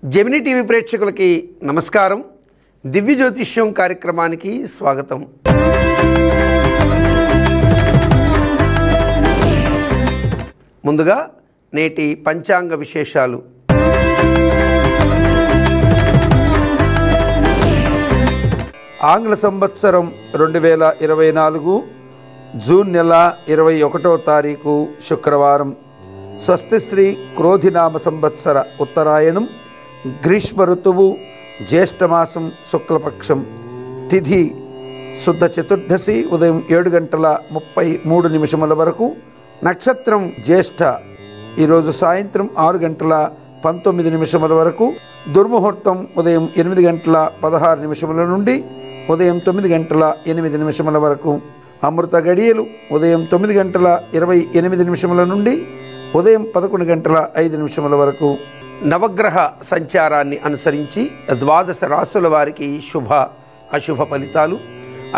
Gemini TV ప్రేక్షకులకి నమస్కారం. దివ్య జ్యోతిష్యం కార్యక్రమానికి స్వాగతం. ముందుగా నేటి పంచాంగ విశేషాలు. ఆంగ్ల సంవత్సరం 2024 జూన్ నెల 21వ తారీఖు శుక్రవారం. స్వస్తి శ్రీ క్రోధినామ సంవత్సర ఉత్తరాయణం, గ్రీష్మ ఋతువు, జ్యేష్ఠమాసం, శుక్లపక్షం, తిథి శుద్ధ చతుర్దశి ఉదయం 7:33 వరకు, నక్షత్రం జ్యేష్ఠ ఈరోజు సాయంత్రం 6:19 వరకు, దుర్ముహూర్తం ఉదయం 8:16 నుండి ఉదయం 9:08 వరకు, అమృత గడియలు ఉదయం 9:28 నుండి ఉదయం 11:05 వరకు. నవగ్రహ సంచారాన్ని అనుసరించి ద్వాదశ రాశుల వారికి శుభ అశుభ ఫలితాలు,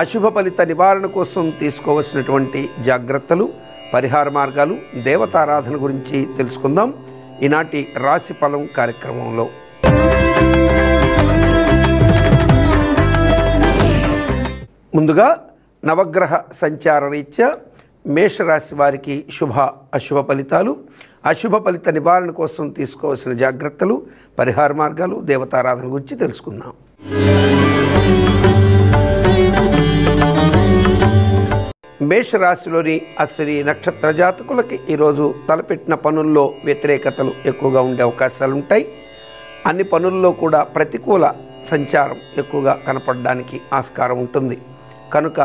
అశుభ ఫలిత నివారణ కోసం తీసుకోవలసినటువంటి జాగ్రత్తలు, పరిహార మార్గాలు, దేవతారాధన గురించి తెలుసుకుందాం ఈనాటి రాశి ఫలం కార్యక్రమంలో. ముందుగా నవగ్రహ సంచార రీత్యా మేషరాశి వారికి శుభ అశుభ ఫలితాలు, అశుభ ఫలిత నివారణ కోసం తీసుకోవాల్సిన జాగ్రత్తలు, పరిహార మార్గాలు, దేవతారాధన గురించి తెలుసుకుందాం. మేషరాశిలోని అశ్విని నక్షత్ర జాతకులకి ఈరోజు తలపెట్టిన పనుల్లో వ్యతిరేకతలు ఎక్కువగా ఉండే అవకాశాలు ఉంటాయి. అన్ని పనుల్లో కూడా ప్రతికూల సంచారం ఎక్కువగా కనపడడానికి ఆస్కారం ఉంటుంది. కనుక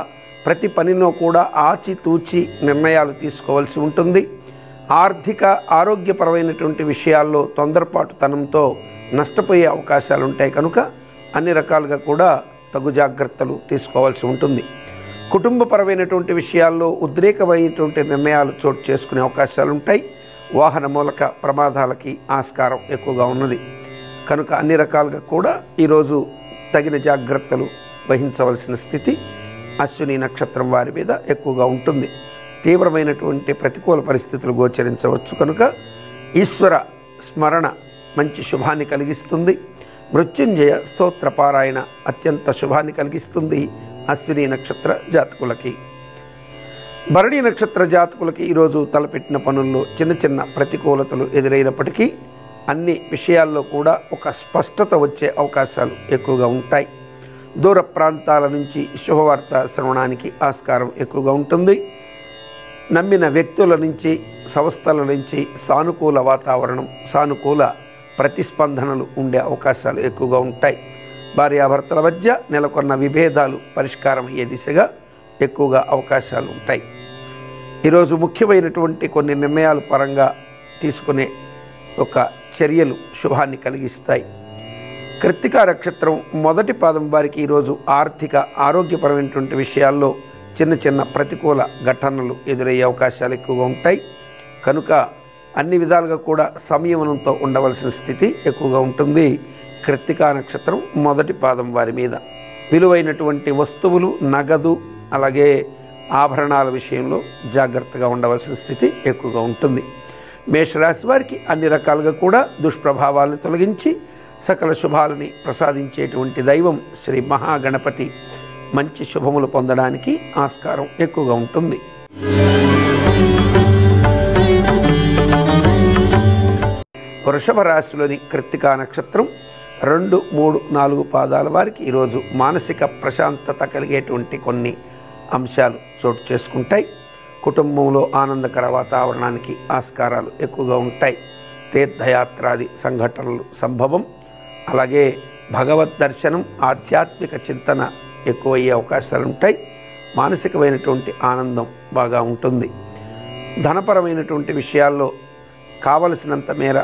ప్రతి పనిలో కూడా ఆచితూచి నిర్ణయాలు తీసుకోవాల్సి ఉంటుంది. ఆర్థిక ఆరోగ్యపరమైనటువంటి విషయాల్లో తొందరపాటుతనంతో నష్టపోయే అవకాశాలు ఉంటాయి. కనుక అన్ని రకాలుగా కూడా తగు జాగ్రత్తలు తీసుకోవాల్సి ఉంటుంది. కుటుంబపరమైనటువంటి విషయాల్లో ఉద్రేకమైనటువంటి నిర్ణయాలు చోటు చేసుకునే అవకాశాలు ఉంటాయి. వాహన మూలక ప్రమాదాలకి ఆస్కారం ఎక్కువగా ఉన్నది. కనుక అన్ని రకాలుగా కూడా ఈరోజు తగిన జాగ్రత్తలు వహించవలసిన స్థితి అశ్విని నక్షత్రం వారి మీద ఎక్కువగా ఉంటుంది. తీవ్రమైనటువంటి ప్రతికూల పరిస్థితులు గోచరించవచ్చు. కనుక ఈశ్వర స్మరణ మంచి శుభాన్ని కలిగిస్తుంది. మృత్యుంజయ స్తోత్ర పారాయణ అత్యంత శుభాన్ని కలిగిస్తుంది అశ్విని నక్షత్ర జాతకులకి. భరణి నక్షత్ర జాతకులకి ఈరోజు తలపెట్టిన పనుల్లో చిన్న చిన్న ప్రతికూలతలు ఎదురైనప్పటికీ అన్ని విషయాల్లో కూడా ఒక స్పష్టత వచ్చే అవకాశాలు ఎక్కువగా ఉంటాయి. దూర ప్రాంతాల నుంచి శుభవార్త శ్రవణానికి ఆస్కారం ఎక్కువగా ఉంటుంది. నమ్మిన వ్యక్తుల నుంచి, సంస్థల నుంచి సానుకూల వాతావరణం, సానుకూల ప్రతిస్పందనలు ఉండే అవకాశాలు ఎక్కువగా ఉంటాయి. భార్యాభర్తల మధ్య నెలకొన్న విభేదాలు పరిష్కారం అయ్యే దిశగా ఎక్కువగా అవకాశాలు ఉంటాయి. ఈరోజు ముఖ్యమైనటువంటి కొన్ని నిర్ణయాల పరంగా తీసుకునే ఒక చర్యలు శుభాన్ని కలిగిస్తాయి. కృత్తికా నక్షత్రం మొదటి పాదం వారికి ఈరోజు ఆర్థిక ఆరోగ్యపరమైనటువంటి విషయాల్లో చిన్న చిన్న ప్రతికూల ఘటనలు ఎదురయ్యే అవకాశాలు ఎక్కువగా ఉంటాయి. కనుక అన్ని విధాలుగా కూడా సంయమనంతో ఉండవలసిన స్థితి ఎక్కువగా ఉంటుంది. కృత్తికా నక్షత్రం మొదటి పాదం వారి మీద విలువైనటువంటి వస్తువులు, నగదు, అలాగే ఆభరణాల విషయంలో జాగ్రత్తగా ఉండవలసిన స్థితి ఎక్కువగా ఉంటుంది. మేషరాశి వారికి అన్ని రకాలుగా కూడా దుష్ప్రభావాలను తొలగించి సకల శుభాలని ప్రసాదించేటువంటి దైవం శ్రీ మహాగణపతి మంచి శుభములు పొందడానికి ఆస్కారం ఎక్కువగా ఉంటుంది. వృషభ రాశిలోని కృత్తికా నక్షత్రం 2, 3, 4 పాదాల వారికి ఈరోజు మానసిక ప్రశాంతత కలిగేటువంటి కొన్ని అంశాలు చోటు చేసుకుంటాయి. కుటుంబంలో ఆనందకర వాతావరణానికి ఆస్కారాలు ఎక్కువగా ఉంటాయి. తీర్థయాత్రాది సంఘటనలు సంభవం, అలాగే భగవద్ దర్శనం, ఆధ్యాత్మిక చింతన ఎక్కువయ్యే అవకాశాలు ఉంటాయి. మానసికమైనటువంటి ఆనందం బాగా ఉంటుంది. ధనపరమైనటువంటి విషయాల్లో కావలసినంత మేర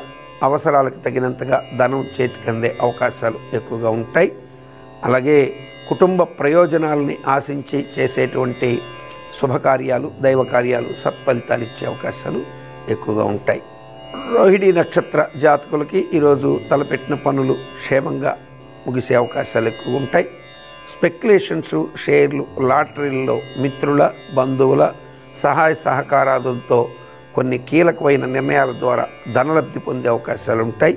అవసరాలకు తగినంతగా ధనం చేతికి అందే అవకాశాలు ఎక్కువగా ఉంటాయి. అలాగే కుటుంబ ప్రయోజనాలని ఆశించి చేసేటువంటి శుభకార్యాలు, దైవ కార్యాలు సత్ఫలితాలు ఇచ్చే అవకాశాలు ఎక్కువగా ఉంటాయి. రోహిణి నక్షత్ర జాతకులకి ఈరోజు తలపెట్టిన పనులు క్షేమంగా ముగిసే అవకాశాలు ఎక్కువ ఉంటాయి. స్పెక్యులేషన్స్, షేర్లు, లాటరీల్లో మిత్రుల, బంధువుల సహాయ సహకారాలతో కొన్ని కీలకమైన నిర్ణయాల ద్వారా ధనలబ్ధి పొందే అవకాశాలు ఉంటాయి.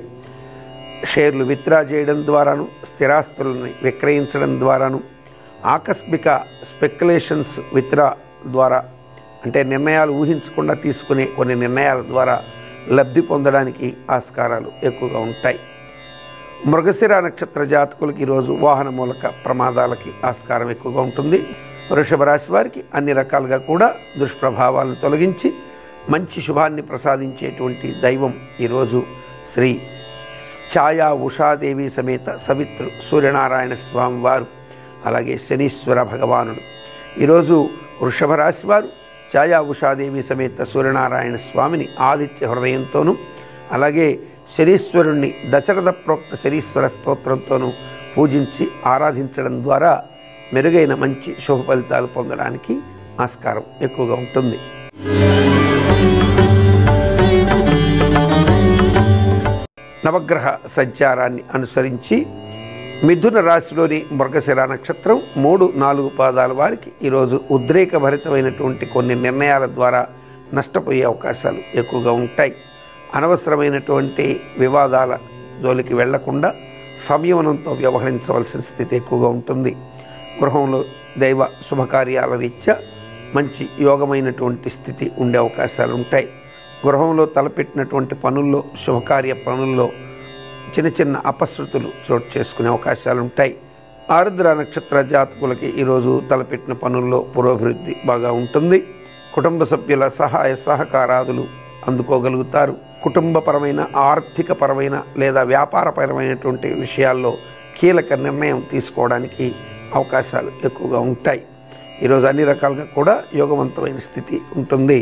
షేర్లు విత్డ్రా చేయడం ద్వారాను, స్థిరాస్తులను విక్రయించడం ద్వారాను, ఆకస్మిక స్పెక్యులేషన్స్ విత్డ్రా ద్వారా, అంటే నిర్ణయాలు ఊహించకుండా తీసుకునే కొన్ని నిర్ణయాల ద్వారా లబ్ధి పొందడానికి ఆస్కారాలు ఎక్కువగా ఉంటాయి. మృగశిర నక్షత్ర జాతకులకి ఈరోజు వాహన మూలక ప్రమాదాలకి ఆస్కారం ఎక్కువగా ఉంటుంది. వృషభ రాశి వారికి అన్ని రకాలుగా కూడా దుష్ప్రభావాలను తొలగించి మంచి శుభాన్ని ప్రసాదించేటువంటి దైవం ఈరోజు శ్రీ ఛాయా ఉషాదేవి సమేత సవిత్రు సూర్యనారాయణ స్వామి వారు, అలాగే శనీశ్వర భగవానుడు. ఈరోజు వృషభ రాశి వారు ఛాయా ఉషాదేవి సమేత సూర్యనారాయణ స్వామిని ఆదిత్య హృదయంతోనూ, అలాగే శనీశ్వరుణ్ణి దశరథ ప్రోక్త శనీశ్వర స్తోత్రంతోనూ పూజించి ఆరాధించడం ద్వారా మెరుగైన మంచి శుభ ఫలితాలు పొందడానికి ఆస్కారం ఎక్కువగా ఉంటుంది. నవగ్రహ సంచారాన్ని అనుసరించి మిథున రాశిలోని మృగశిర నక్షత్రం 3-4 పాదాల వారికి ఈరోజు ఉద్రేకభరితమైనటువంటి కొన్ని నిర్ణయాల ద్వారా నష్టపోయే అవకాశాలు ఎక్కువగా ఉంటాయి. అనవసరమైనటువంటి వివాదాల జోలికి వెళ్లకుండా సంయమనంతో వ్యవహరించవలసిన స్థితి ఎక్కువగా ఉంటుంది. గృహంలో దైవ శుభకార్యాల రీత్యా మంచి యోగమైనటువంటి స్థితి ఉండే అవకాశాలు ఉంటాయి. గృహంలో తలపెట్టినటువంటి పనుల్లో, శుభకార్య పనుల్లో చిన్న చిన్న అపశృతులు చోటు చేసుకునే అవకాశాలు ఉంటాయి. ఆరుద్ర నక్షత్ర జాతకులకి ఈరోజు తలపెట్టిన పనుల్లో పురోభివృద్ధి బాగా ఉంటుంది. కుటుంబ సభ్యుల సహాయ సహకారాదులు అందుకోగలుగుతారు. కుటుంబపరమైన, ఆర్థికపరమైన లేదా వ్యాపారపరమైనటువంటి విషయాల్లో కీలక నిర్ణయం తీసుకోవడానికి అవకాశాలు ఎక్కువగా ఉంటాయి. ఈరోజు అన్ని రకాలుగా కూడా యోగవంతమైన స్థితి ఉంటుంది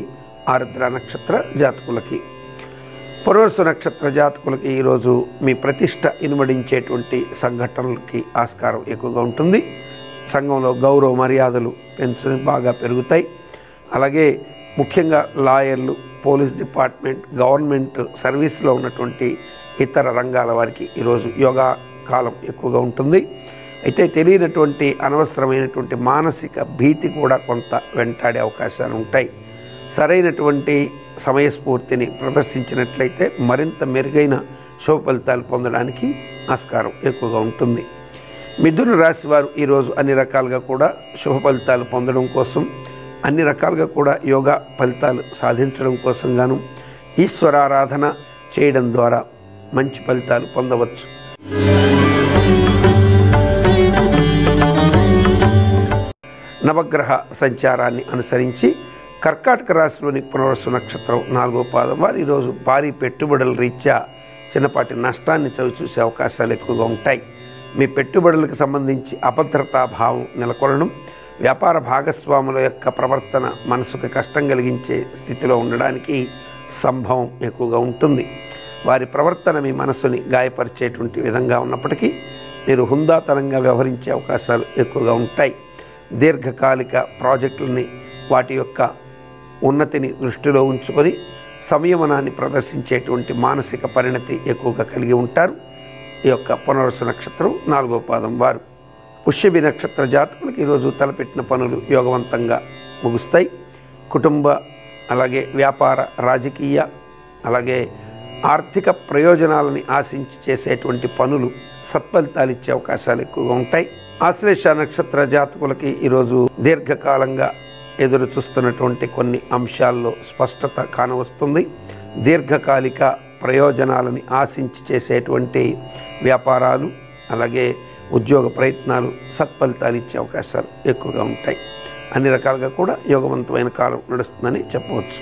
ఆరుద్ర నక్షత్ర జాతకులకి. పునర్వసు నక్షత్ర జాతకులకి ఈరోజు మీ ప్రతిష్ట ఇనుమడించేటువంటి సంఘటనలకి ఆస్కారం ఎక్కువగా ఉంటుంది. సంఘంలో గౌరవ మర్యాదలు బాగా పెరుగుతాయి. అలాగే ముఖ్యంగా లాయర్లు, పోలీస్ డిపార్ట్మెంట్, గవర్నమెంట్ సర్వీస్లో ఉన్నటువంటి ఇతర రంగాల వారికి ఈరోజు యోగా కాలం ఎక్కువగా ఉంటుంది. అయితే తెలియనటువంటి అనవసరమైనటువంటి మానసిక భీతి కూడా కొంత వెంటాడే అవకాశాలు ఉంటాయి. సరైనటువంటి సమయస్ఫూర్తిని ప్రదర్శించినట్లయితే మరింత మెరుగైన శుభ ఫలితాలు పొందడానికి ఆస్కారం ఎక్కువగా ఉంటుంది. మిథున రాశి వారు ఈరోజు అన్ని రకాలుగా కూడా శుభ ఫలితాలు పొందడం కోసం, అన్ని రకాలుగా కూడా యోగా ఫలితాలు సాధించడం కోసం గాను ఈశ్వరారాధన చేయడం ద్వారా మంచి ఫలితాలు పొందవచ్చు. నవగ్రహ సంచారాన్ని అనుసరించి కర్కాటక రాశిలోని పునర్వసు నక్షత్రం 4వ పాదం వారు ఈరోజు భారీ పెట్టుబడుల రీత్యా చిన్నపాటి నష్టాన్ని చవిచూసే అవకాశాలు ఎక్కువగా ఉంటాయి. మీ పెట్టుబడులకు సంబంధించి అభద్రతా భావం నెలకొనడం, వ్యాపార భాగస్వాముల యొక్క ప్రవర్తన మనసుకు కష్టం కలిగించే స్థితిలో ఉండడానికి సంభవం ఎక్కువగా ఉంటుంది. వారి ప్రవర్తన మీ మనసుని గాయపరిచేటువంటి విధంగా ఉన్నప్పటికీ మీరు హుందాతనంగా వ్యవహరించే అవకాశాలు ఎక్కువగా ఉంటాయి. దీర్ఘకాలిక ప్రాజెక్టులని, వాటి యొక్క ఉన్నతిని దృష్టిలో ఉంచుకొని సంయమనాన్ని ప్రదర్శించేటువంటి మానసిక పరిణతి ఎక్కువగా కలిగి ఉంటారు ఈ యొక్క పునర్వసు నక్షత్రం 4వ పాదం వారు. పుష్యమి నక్షత్ర జాతకులకు ఈరోజు తలపెట్టిన పనులు యోగవంతంగా ముగుస్తాయి. కుటుంబ, అలాగే వ్యాపార, రాజకీయ, అలాగే ఆర్థిక ప్రయోజనాలని ఆశించి చేసేటువంటి పనులు సత్ఫలితాలు ఇచ్చే అవకాశాలు ఎక్కువగా ఉంటాయి. ఆశ్లేష నక్షత్ర జాతకులకి ఈరోజు దీర్ఘకాలంగా ఎదురు చూస్తున్నటువంటి కొన్ని అంశాల్లో స్పష్టత కానవస్తుంది. దీర్ఘకాలిక ప్రయోజనాలని ఆశించి చేసేటువంటి వ్యాపారాలు, అలాగే ఉద్యోగ ప్రయత్నాలు సత్ఫలితాలు ఇచ్చే అవకాశాలు ఎక్కువగా ఉంటాయి. అన్ని రకాలుగా కూడా యోగవంతమైన కాలం నడుస్తుందని చెప్పవచ్చు.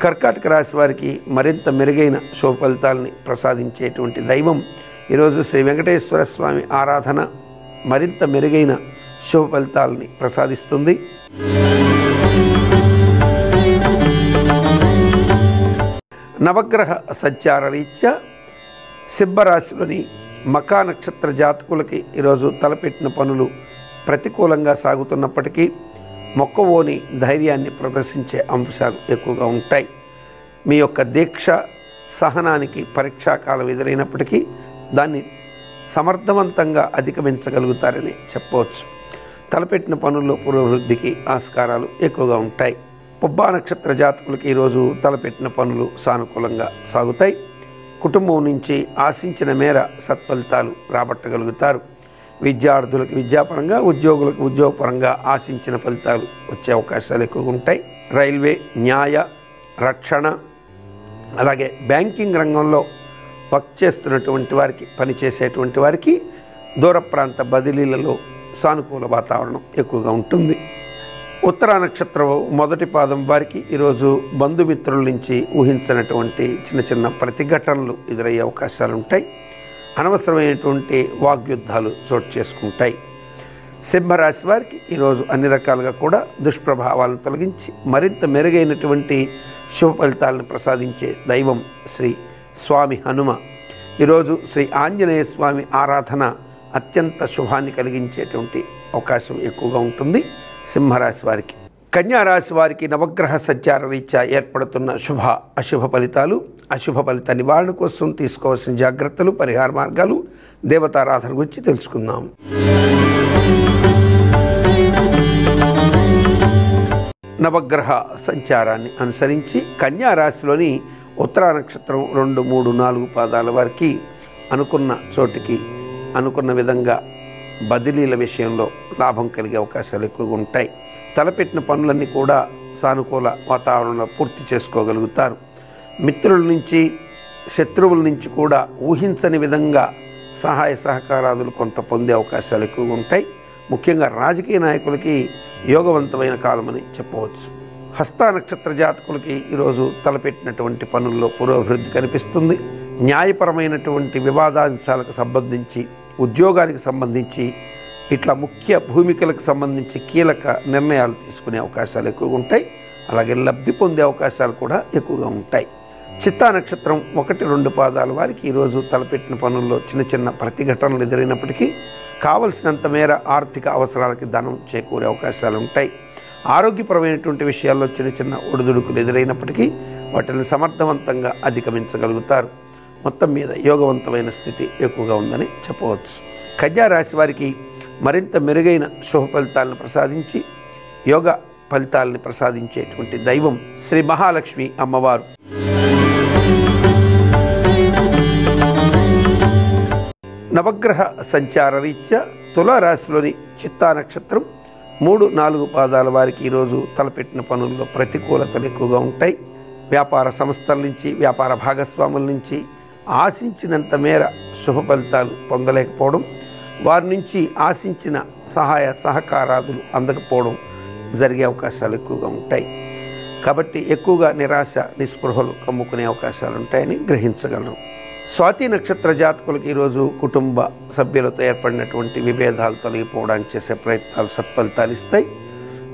కర్కాటక రాశి వారికి మరింత మెరుగైన శుభ ఫలితాలని ప్రసాదించేటువంటి దైవం ఈరోజు శ్రీ వెంకటేశ్వర స్వామి ఆరాధన మరింత మెరుగైన శుభ ఫలితాలని ప్రసాదిస్తుంది. నవగ్రహ సంచార రీత్యా సింహరాశిలోని మకా నక్షత్ర జాతకులకి ఈరోజు తలపెట్టిన పనులు ప్రతికూలంగా సాగుతున్నప్పటికీ మొక్కవోని ధైర్యాన్ని ప్రదర్శించే అంశాలు ఎక్కువగా ఉంటాయి. మీ యొక్క దీక్ష, సహనానికి పరీక్షాకాలం ఎదురైనప్పటికీ దాన్ని సమర్థవంతంగా అధిగమించగలుగుతారని చెప్పవచ్చు. తలపెట్టిన పనుల్లో పురోభివృద్ధికి ఆస్కారాలు ఎక్కువగా ఉంటాయి. పుబ్బా నక్షత్ర జాతకులకి ఈరోజు తలపెట్టిన పనులు సానుకూలంగా సాగుతాయి. కుటుంబం నుంచి ఆశించిన మేర సత్ఫలితాలు రాబట్టగలుగుతారు. విద్యార్థులకు విద్యాపరంగా, ఉద్యోగులకు ఉద్యోగపరంగా ఆశించిన ఫలితాలు వచ్చే అవకాశాలు ఎక్కువగా ఉంటాయి. రైల్వే, న్యాయ, రక్షణ, అలాగే బ్యాంకింగ్ రంగంలో వర్క్ చేస్తున్నటువంటి వారికి, పనిచేసేటువంటి వారికి దూర ప్రాంత బదిలీలలో సానుకూల వాతావరణం ఎక్కువగా ఉంటుంది. ఉత్తరా నక్షత్రం మొదటి పాదం వారికి ఈరోజు బంధుమిత్రుల నుంచి ఊహించినటువంటి చిన్న చిన్న ప్రతిఘటనలు ఎదురయ్యే అవకాశాలు ఉంటాయి. అనవసరమైనటువంటి వాగ్యుద్ధాలు చోటు చేసుకుంటాయి. సింహరాశి వారికి ఈరోజు అన్ని రకాలుగా కూడా దుష్ప్రభావాలను తొలగించి మరింత మెరుగైనటువంటి శుభ ఫలితాలను ప్రసాదించే దైవం శ్రీ స్వామి హనుమ. ఈరోజు శ్రీ ఆంజనేయ స్వామి ఆరాధన అత్యంత శుభాన్ని కలిగించేటువంటి అవకాశం ఎక్కువగా ఉంటుంది సింహరాశి వారికి. కన్యారాశి వారికి నవగ్రహ సంచార రీత్యా ఏర్పడుతున్న శుభ అశుభ ఫలితాలు, అశుభ ఫలిత నివారణ కోసం తీసుకోవాల్సిన జాగ్రత్తలు, పరిహార మార్గాలు, దేవతారాధన గురించి తెలుసుకుందాం. నవగ్రహ సంచారాన్ని అనుసరించి కన్యారాశిలోని ఉత్తరా నక్షత్రం 2, 3, 4 పాదాల వారికి అనుకున్న చోటికి అనుకున్న విధంగా బదిలీల విషయంలో లాభం కలిగే అవకాశాలు ఎక్కువగా ఉంటాయి. తలపెట్టిన పనులన్నీ కూడా సానుకూల వాతావరణంలో పూర్తి చేసుకోగలుగుతారు. మిత్రుల నుంచి, శత్రువుల నుంచి కూడా ఊహించని విధంగా సహాయ సహకారాదులు కొంత పొందే అవకాశాలు ఎక్కువగా ఉంటాయి. ముఖ్యంగా రాజకీయ నాయకులకి యోగవంతమైన కాలమని చెప్పవచ్చు. హస్త నక్షత్ర జాతకులకి ఈరోజు తలపెట్టినటువంటి పనుల్లో పురోభివృద్ధి కనిపిస్తుంది. న్యాయపరమైనటువంటి వివాదాంశాలకు సంబంధించి, ఉద్యోగానికి సంబంధించి, ఇట్లా ముఖ్య భూమికలకు సంబంధించి కీలక నిర్ణయాలు తీసుకునే అవకాశాలు ఎక్కువగా ఉంటాయి. అలాగే లబ్ధి పొందే అవకాశాలు కూడా ఎక్కువగా ఉంటాయి. చిత్తా నక్షత్రం 1, 2 పాదాల వారికి ఈరోజు తలపెట్టిన పనుల్లో చిన్న చిన్న ప్రతిఘటనలు ఎదురైనప్పటికీ కావలసినంత మేర ఆర్థిక అవసరాలకి ధనం చేకూరే అవకాశాలు ఉంటాయి. ఆరోగ్యపరమైనటువంటి విషయాల్లో చిన్న చిన్న ఒడిదుడుకులు ఎదురైనప్పటికీ వాటిని సమర్థవంతంగా అధిగమించగలుగుతారు. మొత్తం మీద యోగవంతమైన స్థితి ఎక్కువగా ఉందని చెప్పవచ్చు. కన్యా రాశి వారికి మరింత మెరుగైన శుభ ఫలితాలను ప్రసాదించి యోగ ఫలితాలను ప్రసాదించేటువంటి దైవం శ్రీ మహాలక్ష్మి అమ్మవారు. నవగ్రహ సంచార రీత్యా తులారాశిలోని చిత్తా నక్షత్రం 3, 4 పాదాల వారికి ఈరోజు తలపెట్టిన పనుల్లో ప్రతికూలతలు ఎక్కువగా ఉంటాయి. వ్యాపార సంస్థల నుంచి, వ్యాపార భాగస్వాముల నుంచి ఆశించినంత మేర శుభ ఫలితాలు పొందలేకపోవడం, వారి నుంచి ఆశించిన సహాయ సహకారాదులు అందకపోవడం జరిగే అవకాశాలు ఎక్కువగా ఉంటాయి. కాబట్టి ఎక్కువగా నిరాశ, నిస్పృహలు కమ్ముకునే అవకాశాలు ఉంటాయని గ్రహించగలరు. స్వాతి నక్షత్ర జాతకులకు ఈరోజు కుటుంబ సభ్యులతో ఏర్పడినటువంటి విభేదాలు తొలగిపోవడానికి చేసే ప్రయత్నాలు సత్ఫలితాలు ఇస్తాయి.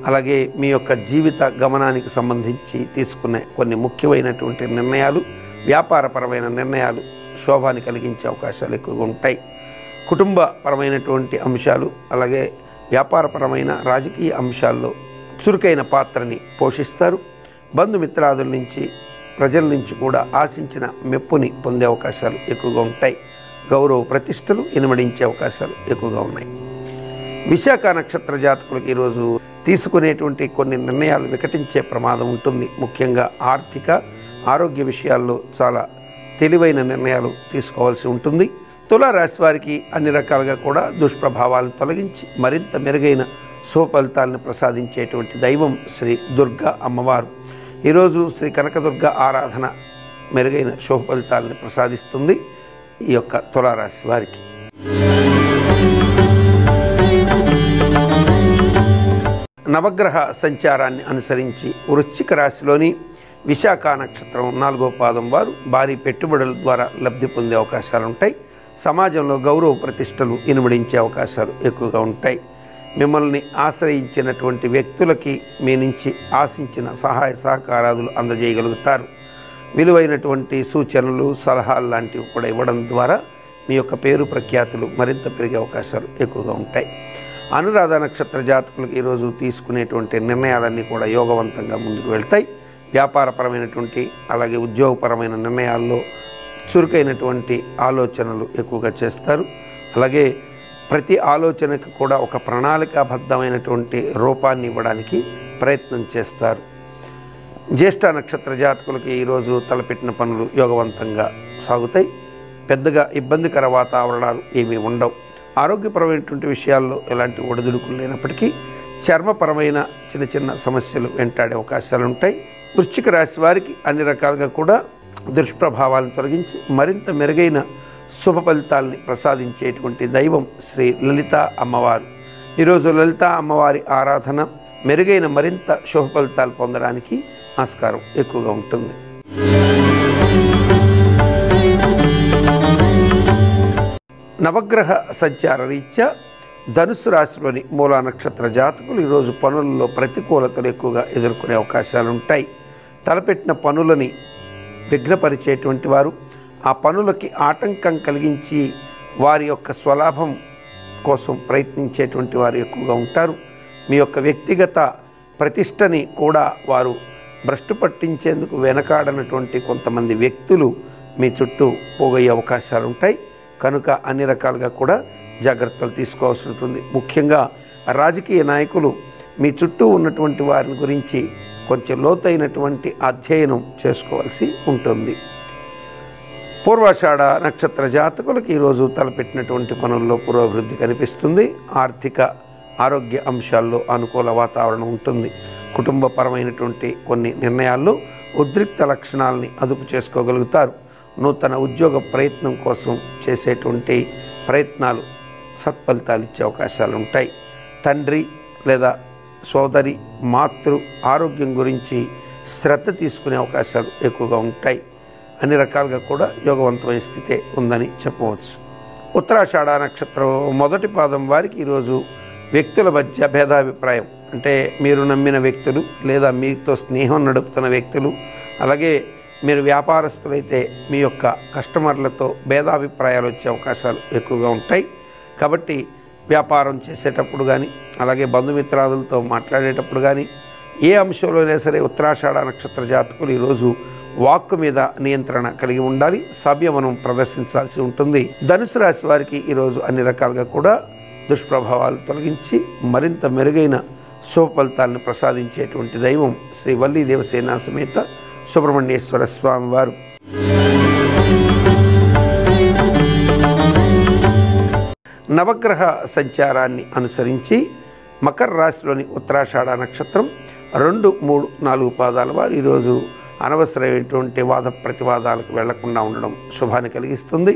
అలాగే మీ యొక్క జీవిత గమనానికి సంబంధించి తీసుకునే కొన్ని ముఖ్యమైనటువంటి నిర్ణయాలు, వ్యాపారపరమైన నిర్ణయాలు శోభాన్ని కలిగించే అవకాశాలు ఎక్కువగా ఉంటాయి. కుటుంబపరమైనటువంటి అంశాలు, అలాగే వ్యాపారపరమైన రాజకీయ అంశాల్లో చురుకైన పాత్రని పోషిస్తారు. బంధుమిత్రాదుల నుంచి, ప్రజల నుంచి కూడా ఆశించిన మెప్పుని పొందే అవకాశాలు ఎక్కువగా ఉంటాయి. గౌరవ ప్రతిష్టలు ఇనుమడించే అవకాశాలు ఎక్కువగా ఉన్నాయి. విశాఖ నక్షత్ర జాతకులకు ఈరోజు తీసుకునేటువంటి కొన్ని నిర్ణయాలు వికటించే ప్రమాదం ఉంటుంది. ముఖ్యంగా ఆర్థిక, ఆరోగ్య విషయాల్లో చాలా తెలివైన నిర్ణయాలు తీసుకోవాల్సి ఉంటుంది. తులారాశి వారికి అన్ని రకాలుగా కూడా దుష్ప్రభావాలను తొలగించి మరింత మెరుగైన శుభ ఫలితాలను ప్రసాదించేటువంటి దైవం శ్రీ దుర్గా అమ్మవారు. ఈరోజు శ్రీ కనకదుర్గ ఆరాధన మెరుగైన శుభ ఫలితాలను ప్రసాదిస్తుంది ఈ యొక్క తులారాశి వారికి. నవగ్రహ సంచారాన్ని అనుసరించి వృశ్చిక రాశిలోని విశాఖ నక్షత్రం 4వ పాదం వారు భారీ పెట్టుబడుల ద్వారా లబ్ధి పొందే అవకాశాలు ఉంటాయి. సమాజంలో గౌరవ ప్రతిష్టలు ఇనుమడించే అవకాశాలు ఎక్కువగా ఉంటాయి. మిమ్మల్ని ఆశ్రయించినటువంటి వ్యక్తులకి మీ నుంచి ఆశించిన సహాయ సహకారాదులు అందజేయగలుగుతారు. విలువైనటువంటి సూచనలు, సలహాలు లాంటివి కూడా ఇవ్వడం ద్వారా మీ యొక్క పేరు ప్రఖ్యాతులు మరింత పెరిగే అవకాశాలు ఎక్కువగా ఉంటాయి. అనురాధ నక్షత్ర జాతకులకు ఈరోజు తీసుకునేటువంటి నిర్ణయాలన్నీ కూడా యోగవంతంగా ముందుకు వెళ్తాయి. వ్యాపారపరమైనటువంటి, అలాగే ఉద్యోగపరమైన నిర్ణయాల్లో చురుకైనటువంటి ఆలోచనలు ఎక్కువగా చేస్తారు. అలాగే ప్రతి ఆలోచనకు కూడా ఒక ప్రణాళికాబద్ధమైనటువంటి రూపాన్ని ఇవ్వడానికి ప్రయత్నం చేస్తారు. జ్యేష్ఠ నక్షత్ర జాతకులకి ఈరోజు తలపెట్టిన పనులు యోగవంతంగా సాగుతాయి. పెద్దగా ఇబ్బందికర వాతావరణాలు ఏమీ ఉండవు. ఆరోగ్యపరమైనటువంటి విషయాల్లో ఎలాంటి ఒడిదుడుకులు లేనప్పటికీ చర్మపరమైన చిన్న చిన్న సమస్యలు వెంటాడే అవకాశాలు ఉంటాయి. వృశ్చిక రాశి వారికి అన్ని రకాలుగా కూడా దుష్ప్రభావాలను తొలగించి మరింత మెరుగైన శుభ ఫలితాలని ప్రసాదించేటువంటి దైవం శ్రీ లలితా అమ్మవారు. ఈరోజు లలితా అమ్మవారి ఆరాధన మెరుగైన మరింత శుభ ఫలితాలు పొందడానికి ఆస్కారం ఎక్కువగా ఉంటుంది. నవగ్రహ సంచార రీత్యా ధనుస్సు రాశిలోని మూలా నక్షత్ర జాతకులు ఈరోజు పనులలో ప్రతికూలతలు ఎక్కువగా ఎదుర్కొనే అవకాశాలు ఉంటాయి. తలపెట్టిన పనులని విఘ్నపరిచేటువంటి వారు, ఆ పనులకి ఆటంకం కలిగించి వారి యొక్క స్వలాభం కోసం ప్రయత్నించేటువంటి వారు ఎక్కువగా ఉంటారు. మీ యొక్క వ్యక్తిగత ప్రతిష్టని కూడా వారు భ్రష్టు పట్టించేందుకు వెనకాడనటువంటి కొంతమంది వ్యక్తులు మీ చుట్టూ పోగయ్యే అవకాశాలు ఉంటాయి. కనుక అన్ని రకాలుగా కూడా జాగ్రత్తలు తీసుకోవాల్సి ఉంటుంది. ముఖ్యంగా రాజకీయ నాయకులు మీ చుట్టూ ఉన్నటువంటి వారిని గురించి కొంచెం లోతైనటువంటి అధ్యయనం చేసుకోవాల్సి ఉంటుంది. పూర్వాషాఢ నక్షత్ర జాతకులకు ఈరోజు తలపెట్టినటువంటి పనుల్లో పురోభివృద్ధి కనిపిస్తుంది. ఆర్థిక ఆరోగ్య అంశాల్లో అనుకూల వాతావరణం ఉంటుంది. కుటుంబపరమైనటువంటి కొన్ని నిర్ణయాల్లో ఉద్రిక్త లక్షణాలని అదుపు చేసుకోగలుగుతారు. నూతన ఉద్యోగ ప్రయత్నం కోసం చేసేటువంటి ప్రయత్నాలు సత్ఫలితాలు ఇచ్చే అవకాశాలు ఉంటాయి. తండ్రి లేదా సోదరి మాతృ ఆరోగ్యం గురించి శ్రద్ధ తీసుకునే అవకాశాలు ఎక్కువగా ఉంటాయి. అన్ని రకాలుగా కూడా యోగవంతమైన స్థితే ఉందని చెప్పవచ్చు. ఉత్తరాషాఢ నక్షత్రం మొదటి పాదం వారికి ఈరోజు వ్యక్తుల మధ్య భేదాభిప్రాయం, అంటే మీరు నమ్మిన వ్యక్తులు లేదా మీతో స్నేహం నడుపుతున్న వ్యక్తులు, అలాగే మీరు వ్యాపారస్తులైతే మీ యొక్క కస్టమర్లతో భేదాభిప్రాయాలు వచ్చే అవకాశాలు ఎక్కువగా ఉంటాయి. కాబట్టి వ్యాపారం చేసేటప్పుడు కానీ, అలాగే బంధుమిత్రాదులతో మాట్లాడేటప్పుడు కానీ, ఏ అంశంలోనే సరే ఉత్తరాషాఢ నక్షత్ర జాతకులు ఈరోజు వాక్కు మీద నియంత్రణ కలిగి ఉండాలి. సంయమనం ప్రదర్శించాల్సి ఉంటుంది. ధనుసు రాశి వారికి ఈరోజు అన్ని రకాలుగా కూడా దుష్ప్రభావాలు తొలగించి మరింత మెరుగైన శుభ ఫలితాలను ప్రసాదించేటువంటి దైవం శ్రీ వల్లీ దేవసేన సమేత సుబ్రహ్మణ్యేశ్వర స్వామి వారు. నవగ్రహ సంచారాన్ని అనుసరించి మకర రాశిలోని ఉత్తరాషాఢ నక్షత్రం 2, 3, 4 పాదాల వారు ఈరోజు అనవసరమైనటువంటి వాద ప్రతివాదాలకు వెళ్లకుండా ఉండడం శుభాన్ని కలిగిస్తుంది.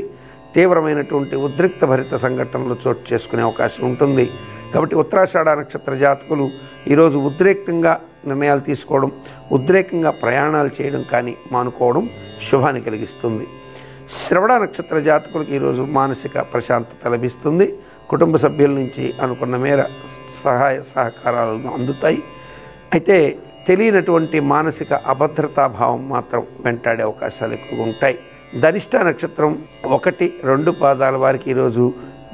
తీవ్రమైనటువంటి ఉద్రిక్త భరిత సంఘటనలు చోటు చేసుకునే అవకాశం ఉంటుంది. కాబట్టి ఉత్తరాషాఢ నక్షత్ర జాతకులు ఈరోజు ఉద్రేకంగా నిర్ణయాలు తీసుకోవడం, ఉద్రేకంగా ప్రయాణాలు చేయడం కానీ మానుకోవడం శుభాన్ని కలిగిస్తుంది. శ్రవణ నక్షత్ర జాతకులకు ఈరోజు మానసిక ప్రశాంతత లభిస్తుంది. కుటుంబ సభ్యుల నుంచి అనుకున్న మేర సహాయ సహకారాలు అందుతాయి. అయితే తెలియనటువంటి మానసిక అభద్రతాభావం మాత్రం వెంటాడే అవకాశాలు ఎక్కువగా ఉంటాయి. ధనిష్ట నక్షత్రం 1, 2 పాదాల వారికి ఈరోజు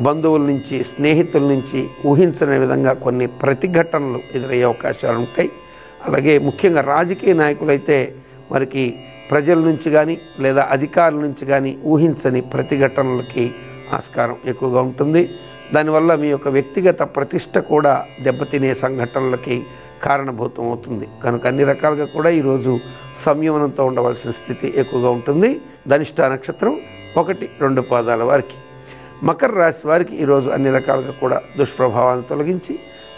బంధువుల నుంచి, స్నేహితుల నుంచి ఊహించని విధంగా కొన్ని ప్రతిఘటనలు ఎదురయ్యే అవకాశాలు ఉంటాయి. అలాగే ముఖ్యంగా రాజకీయ నాయకులైతే వారికి ప్రజల నుంచి కానీ లేదా అధికారుల నుంచి కానీ ఊహించని ప్రతిఘటనలకి ఆస్కారం ఎక్కువగా ఉంటుంది. దానివల్ల మీ యొక్క వ్యక్తిగత ప్రతిష్ట కూడా దెబ్బతినే సంఘటనలకి కారణభూతం అవుతుంది. కనుక అన్ని రకాలుగా కూడా ఈరోజు సంయమనంతో ఉండవలసిన స్థితి ఎక్కువగా ఉంటుంది. ధనిష్ట నక్షత్రం 1, 2 పాదాల వారికి. మకర రాశి వారికి ఈరోజు అన్ని రకాలుగా కూడా దుష్ప్రభావాలను తొలగించి